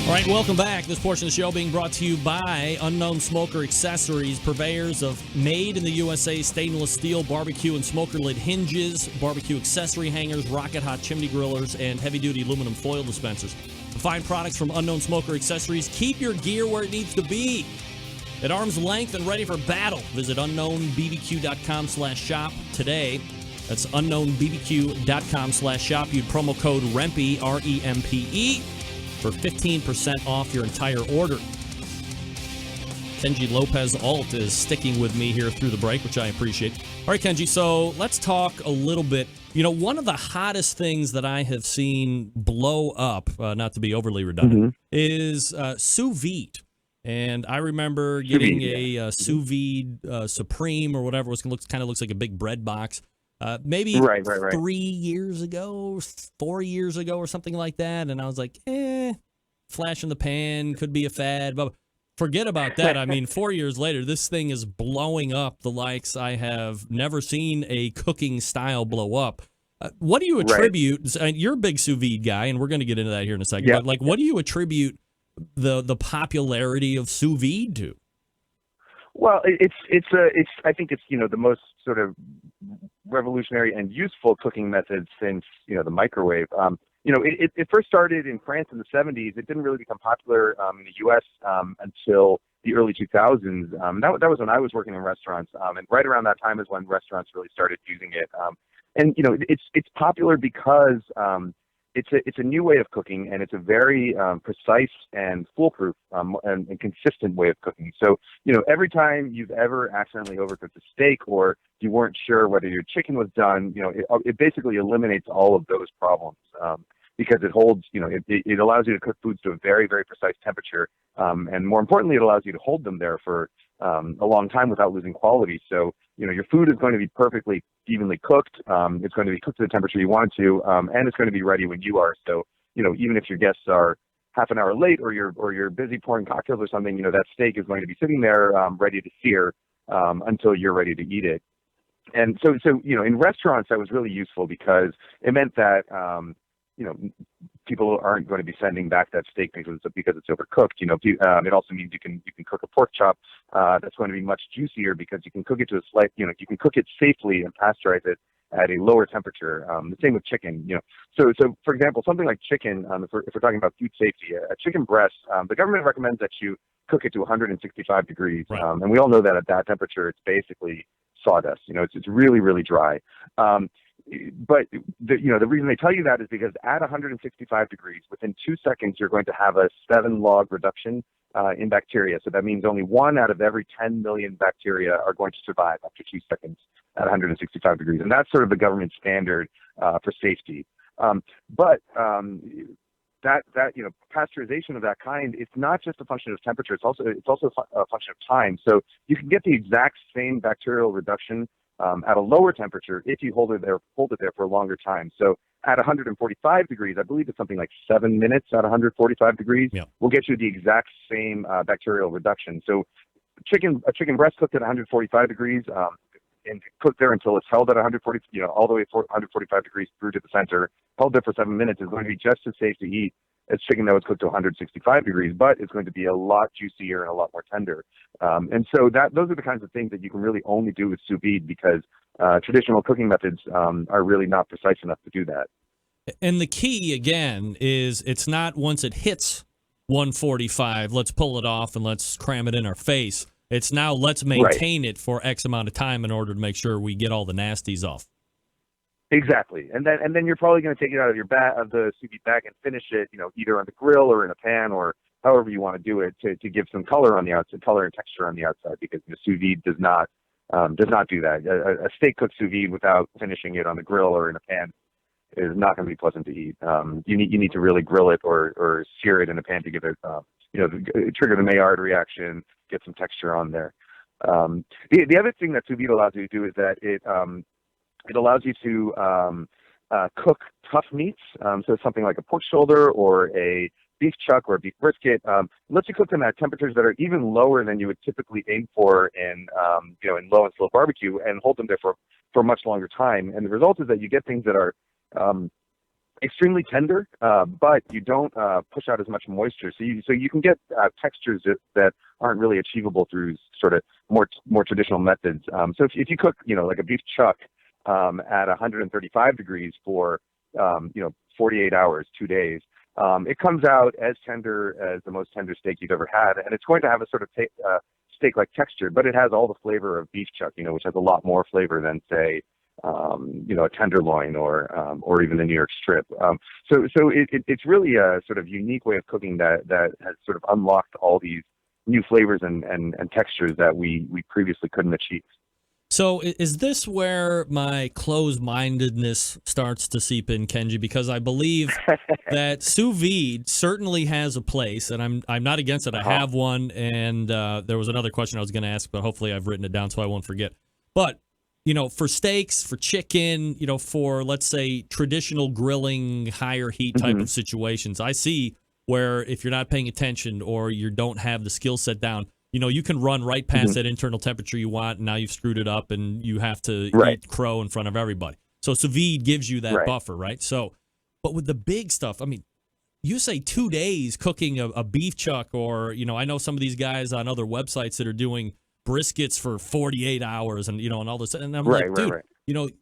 All right, welcome back. This portion of the show being brought to you by Unknown Smoker Accessories, purveyors of made in the USA stainless steel barbecue and smoker lid hinges, barbecue accessory hangers, rocket hot chimney grillers, and heavy-duty aluminum foil dispensers. To find products from Unknown Smoker Accessories, keep your gear where it needs to be. At arm's length and ready for battle, visit unknownbbq.com/shop today. That's unknownbbq.com/shop. Use promo code REMPE, REMPE, for 15% off your entire order. Kenji Lopez-Alt is sticking with me here through the break, which I appreciate. All right, Kenji, so let's talk a little bit. You know, one of the hottest things that I have seen blow up, not to be overly redundant, is sous vide. And I remember getting a sous vide Supreme or whatever. It kind of looks like a big bread box. Maybe 3 years ago, 4 years ago or something like that. And I was like, flash in the pan, could be a fad. But forget about that. I mean, 4 years later, this thing is blowing up the likes I have never seen a cooking style blow up. What do you attribute, you're a big sous vide guy, and we're going to get into that here in a second, but like, what do you attribute the popularity of sous vide to? Well, I think it's, you know, the most sort of revolutionary and useful cooking method since, you know, the microwave. You know, it first started in France in the 70s. It didn't really become popular in the U.S. Until the early 2000s. That was when I was working in restaurants, and right around that time is when restaurants really started using it. And you know, it's popular because it's a new way of cooking, and it's a very precise and foolproof and consistent way of cooking. So, you know, every time you've ever accidentally overcooked a steak, or you weren't sure whether your chicken was done, you know, it basically eliminates all of those problems because it holds, you know, it allows you to cook foods to a very, very precise temperature, and more importantly, it allows you to hold them there for a long time without losing quality. So, you know, your food is going to be perfectly evenly cooked. It's going to be cooked to the temperature you want it to, and it's going to be ready when you are. So, you know, even if your guests are half an hour late, or you're busy pouring cocktails or something, you know, that steak is going to be sitting there ready to sear until you're ready to eat it. And so, you know, in restaurants, that was really useful because it meant that, you know, people aren't going to be sending back that steak because it's overcooked. You know, it also means you can cook a pork chop that's going to be much juicier because you can cook it to a slight, you know, you can cook it safely and pasteurize it at a lower temperature. The same with chicken. You know, so for example, something like chicken, if we're talking about food safety, a chicken breast, the government recommends that you cook it to 165 degrees, and we all know that at that temperature, it's basically sawdust. You know, it's really, really dry. But the reason they tell you that is because at 165 degrees, within 2 seconds, you're going to have a 7-log reduction in bacteria. So that means only 1 out of every 10 million bacteria are going to survive after 2 seconds at 165 degrees. And that's sort of the government standard for safety. But that pasteurization of that kind, it's not just a function of temperature. It's also a function of time. So you can get the exact same bacterial reduction at a lower temperature if you hold it there for a longer time. So at 145 degrees, I believe it's something like 7 minutes at 145 degrees, will get you the exact same bacterial reduction. So a chicken breast cooked at 145 degrees and cooked there until it's held at 140, all the way 145 degrees through to the center, held there for 7 minutes, is going to be just as safe to eat as chicken that was cooked to 165 degrees, but it's going to be a lot juicier and a lot more tender. And so those are the kinds of things that you can really only do with sous vide, because traditional cooking methods are really not precise enough to do that. And the key, again, is it's not once it hits 145, let's pull it off and let's cram it in our face. It's now let's maintain it for X amount of time in order to make sure we get all the nasties off. Exactly, and then you're probably going to take it out of the sous vide bag and finish it, either on the grill or in a pan or however you want to do it to give some color on the outside, color and texture on the outside, because the sous vide does not do that. A steak cooked sous vide without finishing it on the grill or in a pan is not going to be pleasant to eat. You need to really grill it or sear it in a pan to give it, trigger the Maillard reaction, get some texture on there. The other thing that sous vide allows you to do is that it allows you to cook tough meats. So something like a pork shoulder or a beef chuck or a beef brisket. Lets you cook them at temperatures that are even lower than you would typically aim for in low and slow barbecue, and hold them there for a much longer time. And the result is that you get things that are extremely tender, but you don't push out as much moisture. So you can get textures that aren't really achievable through sort of more traditional methods. So if you cook like a beef chuck at 135 degrees for 48 hours, 2 days, it comes out as tender as the most tender steak you've ever had, and it's going to have a sort of steak-like texture, but it has all the flavor of beef chuck, which has a lot more flavor than, say, a tenderloin or even the New York strip. So it's really a sort of unique way of cooking that has sort of unlocked all these new flavors and textures that we previously couldn't achieve. So is this where my closed-mindedness starts to seep in, Kenji? Because I believe that sous vide certainly has a place, and I'm not against it. I have one, and there was another question I was going to ask, but hopefully I've written it down so I won't forget. But for steaks, for chicken, for, let's say, traditional grilling, higher heat type of situations, I see where if you're not paying attention or you don't have the skill set down, you can run right past that internal temperature you want, and now you've screwed it up, and you have to eat crow in front of everybody. So sous vide gives you that buffer, right? So, but with the big stuff, I mean, you say 2 days cooking a beef chuck, or, I know some of these guys on other websites that are doing briskets for 48 hours and, and all this. And I'm like, dude,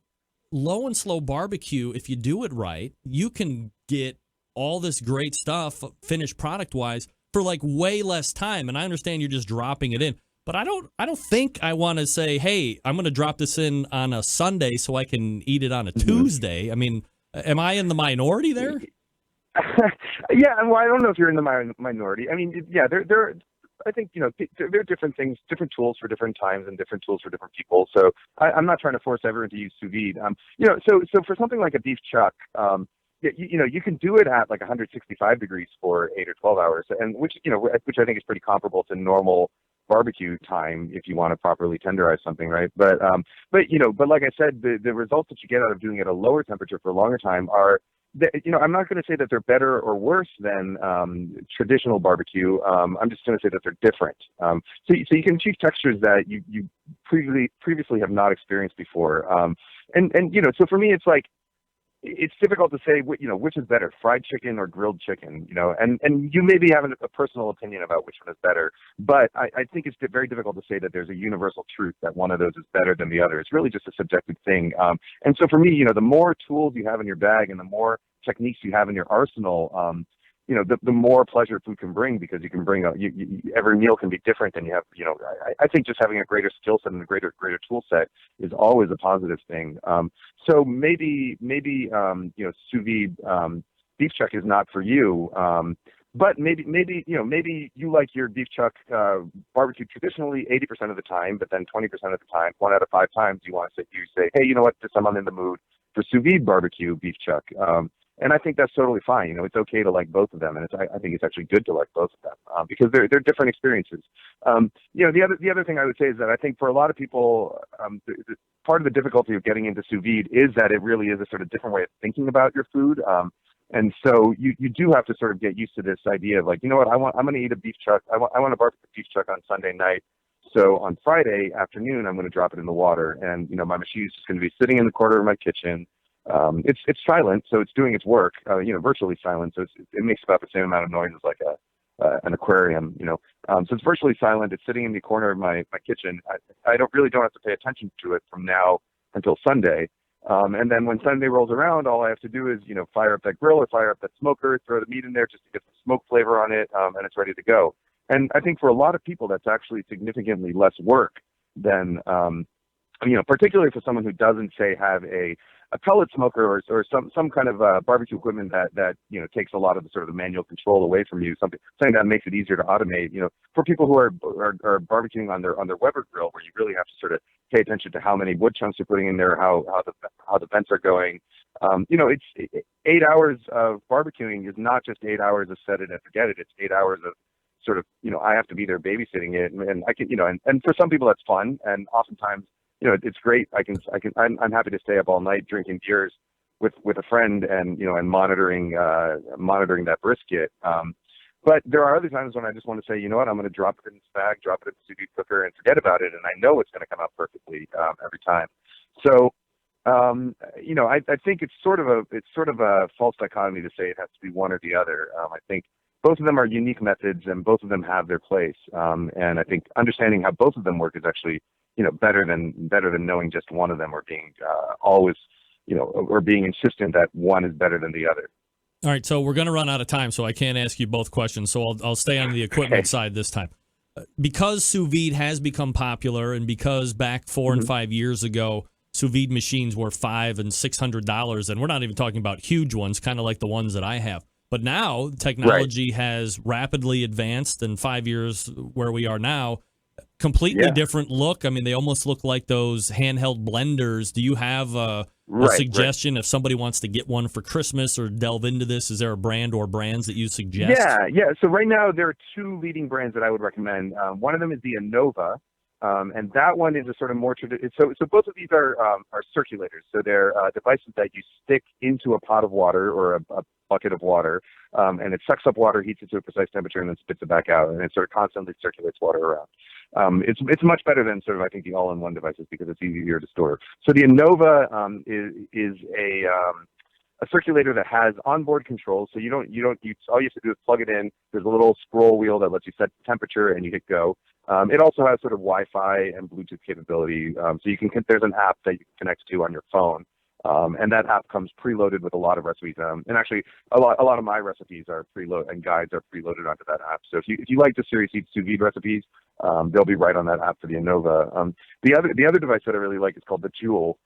low and slow barbecue, if you do it right, you can get all this great stuff, finished product-wise, for like way less time. And I understand you're just dropping it in, but I don't think I want to say, hey, I'm going to drop this in on a Sunday so I can eat it on a Tuesday. I mean, am I in the minority there? Yeah, well, I don't know if you're in the minority. I mean, yeah, I think, there are different things, different tools for different times and different tools for different people. So I'm not trying to force everyone to use sous vide. So for something like a beef chuck, you can do it at like 165 degrees for 8 or 12 hours, and which I think is pretty comparable to normal barbecue time if you want to properly tenderize something, right? But like I said, the results that you get out of doing it at a lower temperature for a longer time are, I'm not going to say that they're better or worse than traditional barbecue. I'm just going to say that they're different. So you can achieve textures that you previously have not experienced before. So for me, it's like, it's difficult to say, which is better, fried chicken or grilled chicken, and you maybe have a personal opinion about which one is better, but I think it's very difficult to say that there's a universal truth that one of those is better than the other. It's really just a subjective thing. And so for me, the more tools you have in your bag and the more techniques you have in your arsenal, the more pleasure food can bring, because you can bring every meal can be different, and you have, I think just having a greater skill set and a greater tool set is always a positive thing. So maybe sous vide beef chuck is not for you, but maybe you like your beef chuck barbecued traditionally 80% of the time, but then 20% of the time, 1 out of 5 times, you say, hey, you know what, I'm in the mood for sous vide barbecue beef chuck. And I think that's totally fine. You know, it's okay to like both of them, and I think it's actually good to like both of them because they're different experiences. You know, the other thing I would say is that I think for a lot of people, part of the difficulty of getting into sous vide is that it really is a sort of different way of thinking about your food. And so you do have to sort of get used to this idea of like, you know what, I'm going to eat a beef chuck. I want to barbecue beef chuck on Sunday night. So on Friday afternoon, I'm going to drop it in the water, and you know, my machine's just going to be sitting in the corner of my kitchen. It's silent, so it's doing its work. You know, virtually silent, so it makes about the same amount of noise as like an aquarium. You know, so it's virtually silent. It's sitting in the corner of my kitchen. I don't have to pay attention to it from now until Sunday. And then when Sunday rolls around, all I have to do is, you know, fire up that grill or fire up that smoker, throw the meat in there just to get some smoke flavor on it, and it's ready to go. And I think for a lot of people, that's actually significantly less work than, you know, particularly for someone who doesn't, say, have a pellet smoker or some kind of barbecue equipment that you know takes a lot of the sort of the manual control away from you. Something that makes it easier to automate. You know, for people who are barbecuing on their Weber grill, where you really have to sort of pay attention to how many wood chunks you're putting in there, how the vents are going. You know, it's 8 hours of barbecuing is not just 8 hours of set it and forget it. It's 8 hours of sort of, you know, I have to be there babysitting it, and I can, you know, and for some people that's fun, and oftentimes, you know, it's great. I'm happy to stay up all night drinking beers with a friend and, you know, and monitoring that brisket. But there are other times when I just want to say, you know what, I'm going to drop it in this bag, drop it in the sous vide cooker, and forget about it, and I know it's going to come out perfectly every time. So, you know, I think it's sort of a false dichotomy to say it has to be one or the other. I think both of them are unique methods, and both of them have their place. And I think understanding how both of them work is actually, you know, better than knowing just one of them, or being always, you know, or being insistent that one is better than the other. All right, so we're going to run out of time, so I can't ask you both questions. So I'll stay on the equipment side this time. Because sous vide has become popular, and because back 4 and 5 years ago, sous vide machines were $500 and $600, and we're not even talking about huge ones, kind of like the ones that I have. But now technology has rapidly advanced, and 5 years where we are now, completely different look. I mean, they almost look like those handheld blenders. Do you have a suggestion if somebody wants to get one for Christmas or delve into this? Is there a brand or brands that you suggest? Yeah. So right now there are two leading brands that I would recommend. One of them is the Innova, and that one is a sort of more traditional. So both of these are circulators. So they're devices that you stick into a pot of water or a bucket of water, and it sucks up water, heats it to a precise temperature, and then spits it back out, and it sort of constantly circulates water around. It's much better than sort of, I think, the all-in-one devices because it's easier to store. So the Innova is a circulator that has onboard controls. So all you have to do is plug it in. There's a little scroll wheel that lets you set the temperature, and you hit go. It also has sort of Wi-Fi and Bluetooth capability. So there's an app that you can connect to on your phone. And that app comes preloaded with a lot of recipes. And actually, a lot of my recipes are preloaded, and guides are preloaded onto that app. So if you like the Series Heat sous vide recipes, they'll be right on that app for the Innova. The other device that I really like is called the Joule,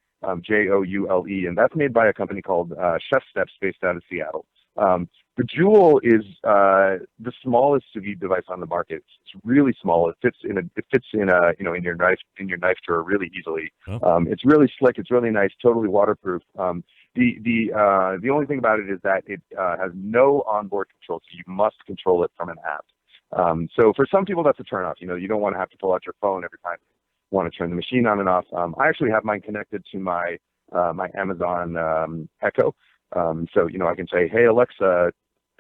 Joule, and that's made by a company called Chef Steps, based out of Seattle. The Joule is the smallest sous vide device on the market. It's really small. It fits in your knife drawer really easily. It's really slick. It's really nice. Totally waterproof. The only thing about it is that it has no onboard control, so you must control it from an app. So for some people, that's a turnoff. You know, you don't want to have to pull out your phone every time you want to turn the machine on and off. I actually have mine connected to my Amazon Echo. So, you know, I can say, hey, Alexa,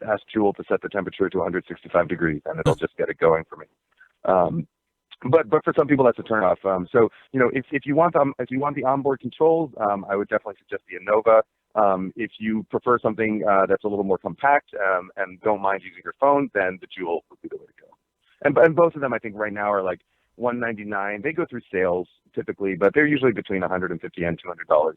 ask Joule to set the temperature to 165 degrees, and it'll just get it going for me. But for some people, that's a turnoff. So, you know, if you want the onboard controls, I would definitely suggest the Innova. If you prefer something that's a little more compact and don't mind using your phone, then the Joule would be the way to go. And both of them, I think, right now are like $199. They go through sales typically, but they're usually between $150 and $200.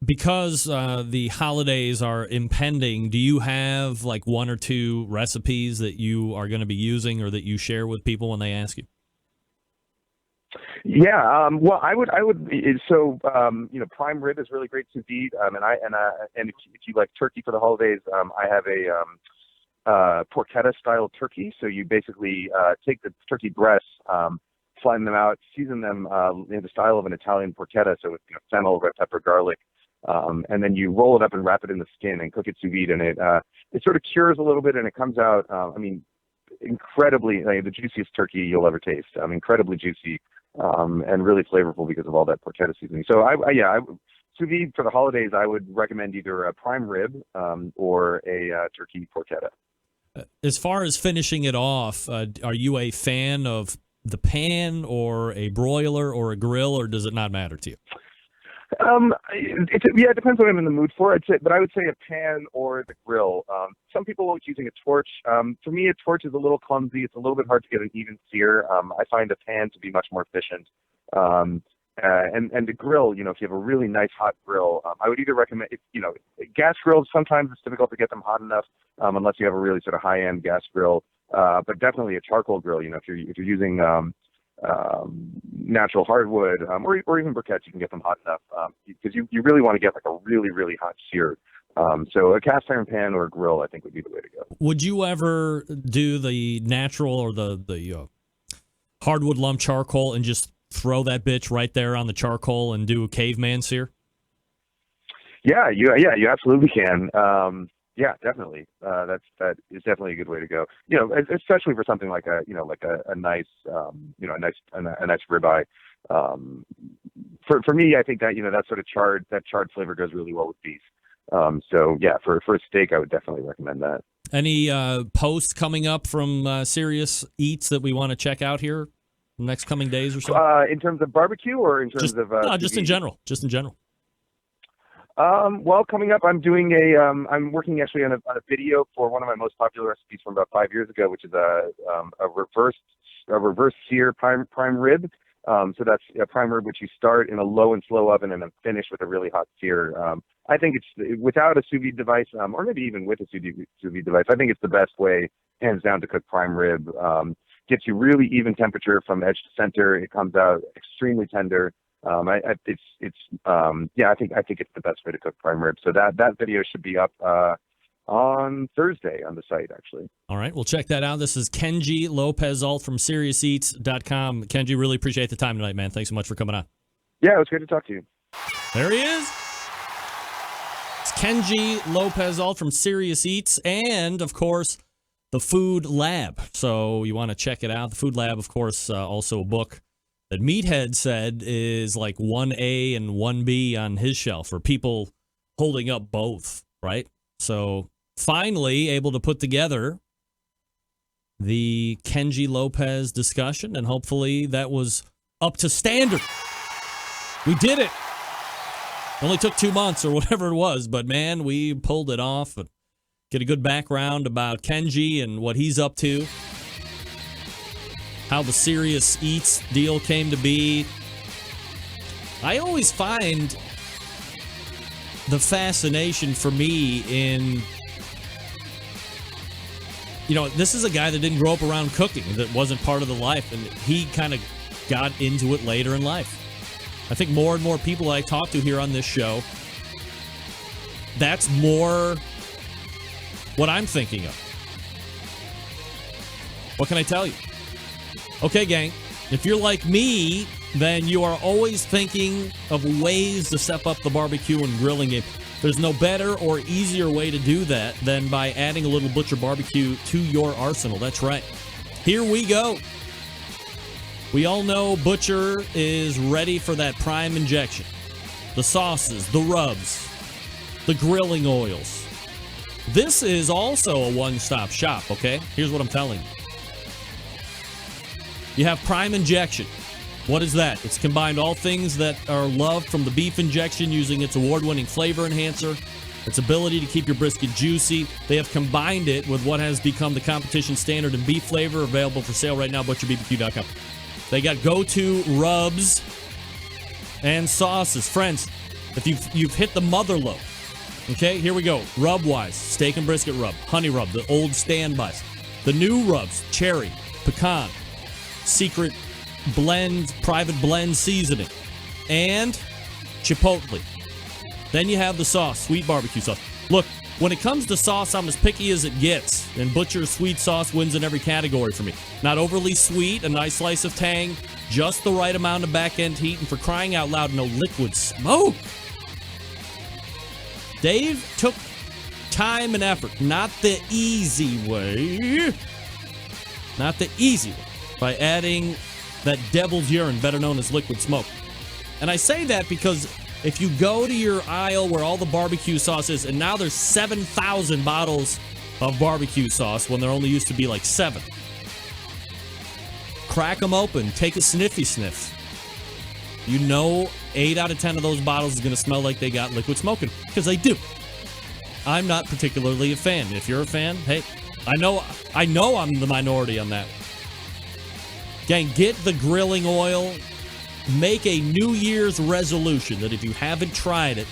Because the holidays are impending, do you have like one or two recipes that you are going to be using or that you share with people when they ask you? Yeah, well, I would. So, you know, prime rib is really great sous vide, and if you like turkey for the holidays, I have a porchetta style turkey. So you basically take the turkey breasts, flatten them out, season them in the style of an Italian porchetta. So with, you know, fennel, red pepper, garlic, and then you roll it up and wrap it in the skin and cook it sous vide, and it sort of cures a little bit, and it comes out, incredibly, the juiciest turkey you'll ever taste. Incredibly juicy, and really flavorful because of all that porchetta seasoning. So sous vide for the holidays, I would recommend either a prime rib or a turkey porchetta. As far as finishing it off, are you a fan of the pan or a broiler or a grill, or does it not matter to you? It depends what I'm in the mood for. But I would say a pan or the grill. Some people like using a torch. For me, a torch is a little clumsy. It's a little bit hard to get an even sear. I find a pan to be much more efficient. And the grill, if you have a really nice hot grill, I would either recommend, gas grills, sometimes it's difficult to get them hot enough, unless you have a really sort of high-end gas grill. But definitely a charcoal grill, if you're using natural hardwood, or even briquettes, you can get them hot enough, because you really want to get like a really, really hot sear. So a cast iron pan or a grill, I think, would be the way to go. Would you ever do the natural or the hardwood lump charcoal and just throw that bitch right there on the charcoal and do a caveman sear? Yeah, you absolutely can. Yeah, definitely. That is definitely a good way to go. Especially for something like a nice ribeye. For me, I think that that sort of charred flavor goes really well with beef. So yeah, for a steak, I would definitely recommend that. Any posts coming up from Serious Eats that we want to check out here in the next coming days or so? In terms of barbecue, or in terms of just in general? Just in general. Well, coming up, I'm doing I'm working actually on a video for one of my most popular recipes from about 5 years ago, which is a reverse sear prime rib. So that's a prime rib which you start in a low and slow oven and then finish with a really hot sear. I think it's, without a sous vide device, or maybe even with a sous vide device, I think it's the best way, hands down, to cook prime rib. Gets you really even temperature from edge to center. It comes out extremely tender. I think it's the best way to cook prime rib. So that video should be up on Thursday on the site, actually. All right, we'll check that out. This is Kenji Lopez-Alt from SeriousEats.com. Kenji, really appreciate the time tonight, man. Thanks so much for coming on. Yeah, it was great to talk to you. There he is. It's Kenji Lopez-Alt from Serious Eats, and of course, the Food Lab. So you want to check it out. The Food Lab, of course, also a book that Meathead said is like 1A and 1B on his shelf for people holding up both, right? So finally able to put together the Kenji Lopez discussion, and hopefully that was up to standard. We did it. Only took 2 months or whatever it was, but man, we pulled it off. And get a good background about Kenji and what he's up to, how the Serious Eats deal came to be. I always find the fascination for me in, this is a guy that didn't grow up around cooking, that wasn't part of the life, and he kind of got into it later in life. I think more and more people I talk to here on this show, that's more what I'm thinking of. What can I tell you? Okay, gang, if you're like me, then you are always thinking of ways to step up the barbecue and grilling game. There's no better or easier way to do that than by adding a little Butcher Barbecue to your arsenal. That's right. Here we go. We all know Butcher is ready for that prime injection. The sauces, the rubs, the grilling oils. This is also a one-stop shop, okay? Here's what I'm telling you. You have prime injection. What is that? It's combined all things that are loved from the beef injection using its award-winning flavor enhancer, its ability to keep your brisket juicy. They have combined it with what has become the competition standard in beef flavor, available for sale right now, butcherbbq.com. They got go-to rubs and sauces. Friends, if you've hit the mother loaf, okay, here we go. Rub-wise, steak and brisket rub, honey rub, the old standbys. The new rubs, cherry, pecan, secret blend, private blend seasoning, and chipotle. Then you have the sauce, sweet barbecue sauce. Look, when it comes to sauce, I'm as picky as it gets, and Butcher's sweet sauce wins in every category for me. Not overly sweet, a nice slice of tang, just the right amount of back-end heat, and for crying out loud, no liquid smoke. Dave took time and effort, not the easy way. Not the easy way. By adding that devil's urine, better known as liquid smoke. And I say that because if you go to your aisle where all the barbecue sauce is, and now there's 7,000 bottles of barbecue sauce when there only used to be like 7. Crack them open, take a sniffy sniff. You know 8 out of 10 of those bottles is going to smell like they got liquid smoke in, because they do. I'm not particularly a fan. If you're a fan, hey, I know I'm the minority on that. Gang, get the grilling oil. Make a New Year's resolution that if you haven't tried it,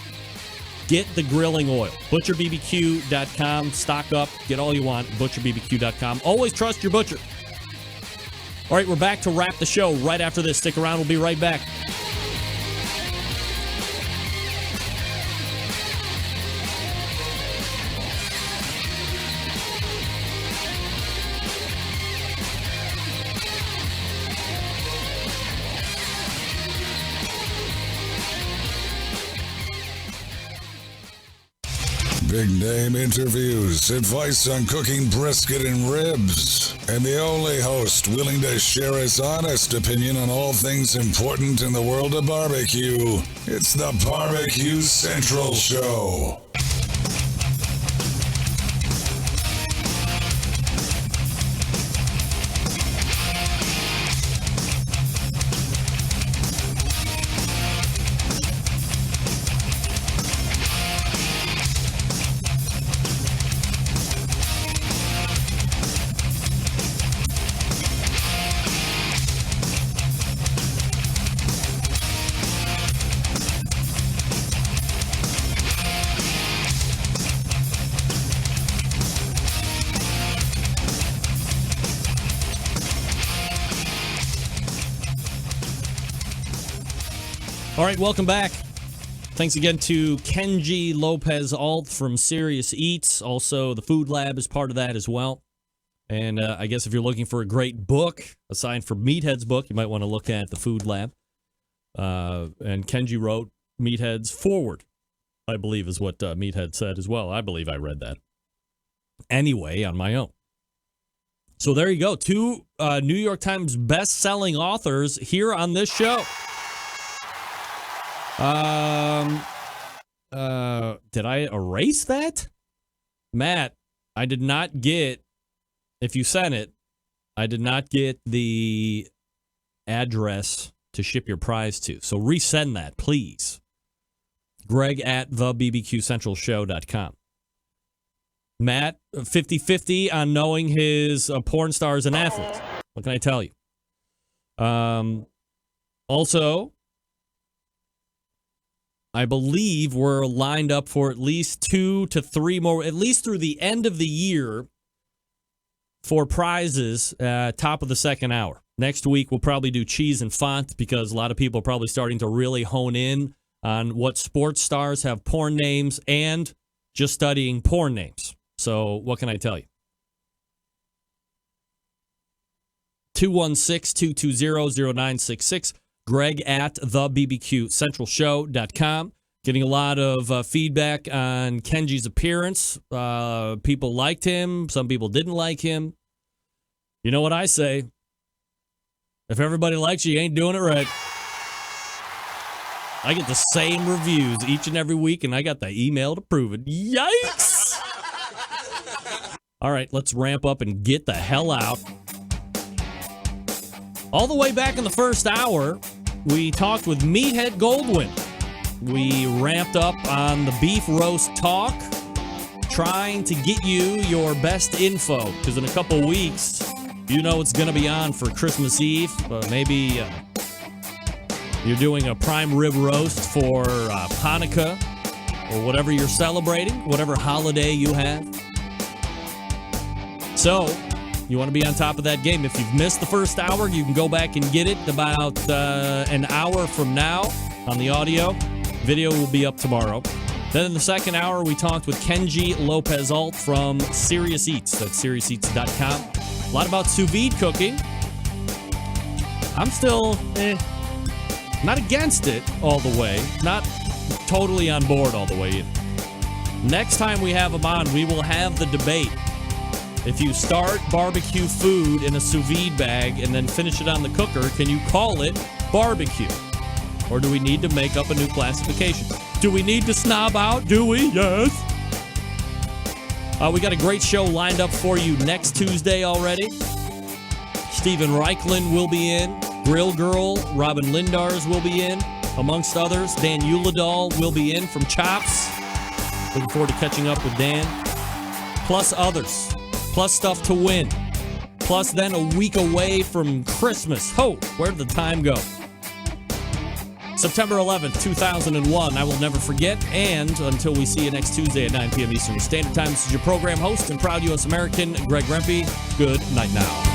get the grilling oil. ButcherBBQ.com. Stock up. Get all you want. ButcherBBQ.com. Always trust your butcher. All right, we're back to wrap the show right after this. Stick around. We'll be right back. Big name interviews, advice on cooking brisket and ribs, and the only host willing to share his honest opinion on all things important in the world of barbecue. It's the Barbecue Central Show. All right, welcome back. Thanks again to Kenji Lopez-Alt from Serious Eats. Also, the Food Lab is part of that as well. And I guess if you're looking for a great book, aside from Meathead's book, you might want to look at the Food Lab. And Kenji wrote Meathead's foreword, I believe is what Meathead said as well. I believe I read that. Anyway, on my own. So there you go. 2 New York Times best-selling authors here on this show. Did I erase that? Matt, I did not get, if you sent it, I did not get the address to ship your prize to. So resend that, please. Greg at thebbqcentralshow.com. Matt, 50-50 on knowing his porn stars and athletes. What can I tell you? Also, I believe we're lined up for at least 2 to 3 more, at least through the end of the year, for prizes top of the second hour. Next week, we'll probably do cheese and font because a lot of people are probably starting to really hone in on what sports stars have porn names and just studying porn names. So what can I tell you? 216-220-0966. Greg at thebbqcentralshow.com. Getting a lot of feedback on Kenji's appearance. People liked him. Some people didn't like him. You know what I say? If everybody likes you, you ain't doing it right. I get the same reviews each and every week, and I got the email to prove it. Yikes! All right, let's ramp up and get the hell out. All the way back in the first hour, we talked with Meathead Goldwyn. We ramped up on the beef roast talk, trying to get you your best info, because in a couple weeks, you know it's going to be on for Christmas Eve. Maybe you're doing a prime rib roast for Hanukkah, or whatever you're celebrating, whatever holiday you have. So, you want to be on top of that game. If you've missed the first hour, you can go back and get it about an hour from now on the audio. Video will be up tomorrow. Then in the second hour, we talked with Kenji Lopez-Alt from Serious Eats. That's SeriousEats.com. A lot about sous vide cooking. I'm still not against it all the way. Not totally on board all the way either. Next time we have them on, we will have the debate. If you start barbecue food in a sous vide bag and then finish it on the cooker, can you call it barbecue? Or do we need to make up a new classification? Do we need to snob out? Do we? Yes. We got a great show lined up for you next Tuesday already. Stephen Reichlin will be in. Grill Girl, Robin Lindars will be in, amongst others. Dan Uladal will be in from Chops. Looking forward to catching up with Dan. Plus others. Plus stuff to win. Plus then a week away from Christmas. Where did the time go? September 11th, 2001. I will never forget. And until we see you next Tuesday at 9 p.m. Eastern Standard Time, this is your program host and proud U.S. American, Greg Rempe. Good night now.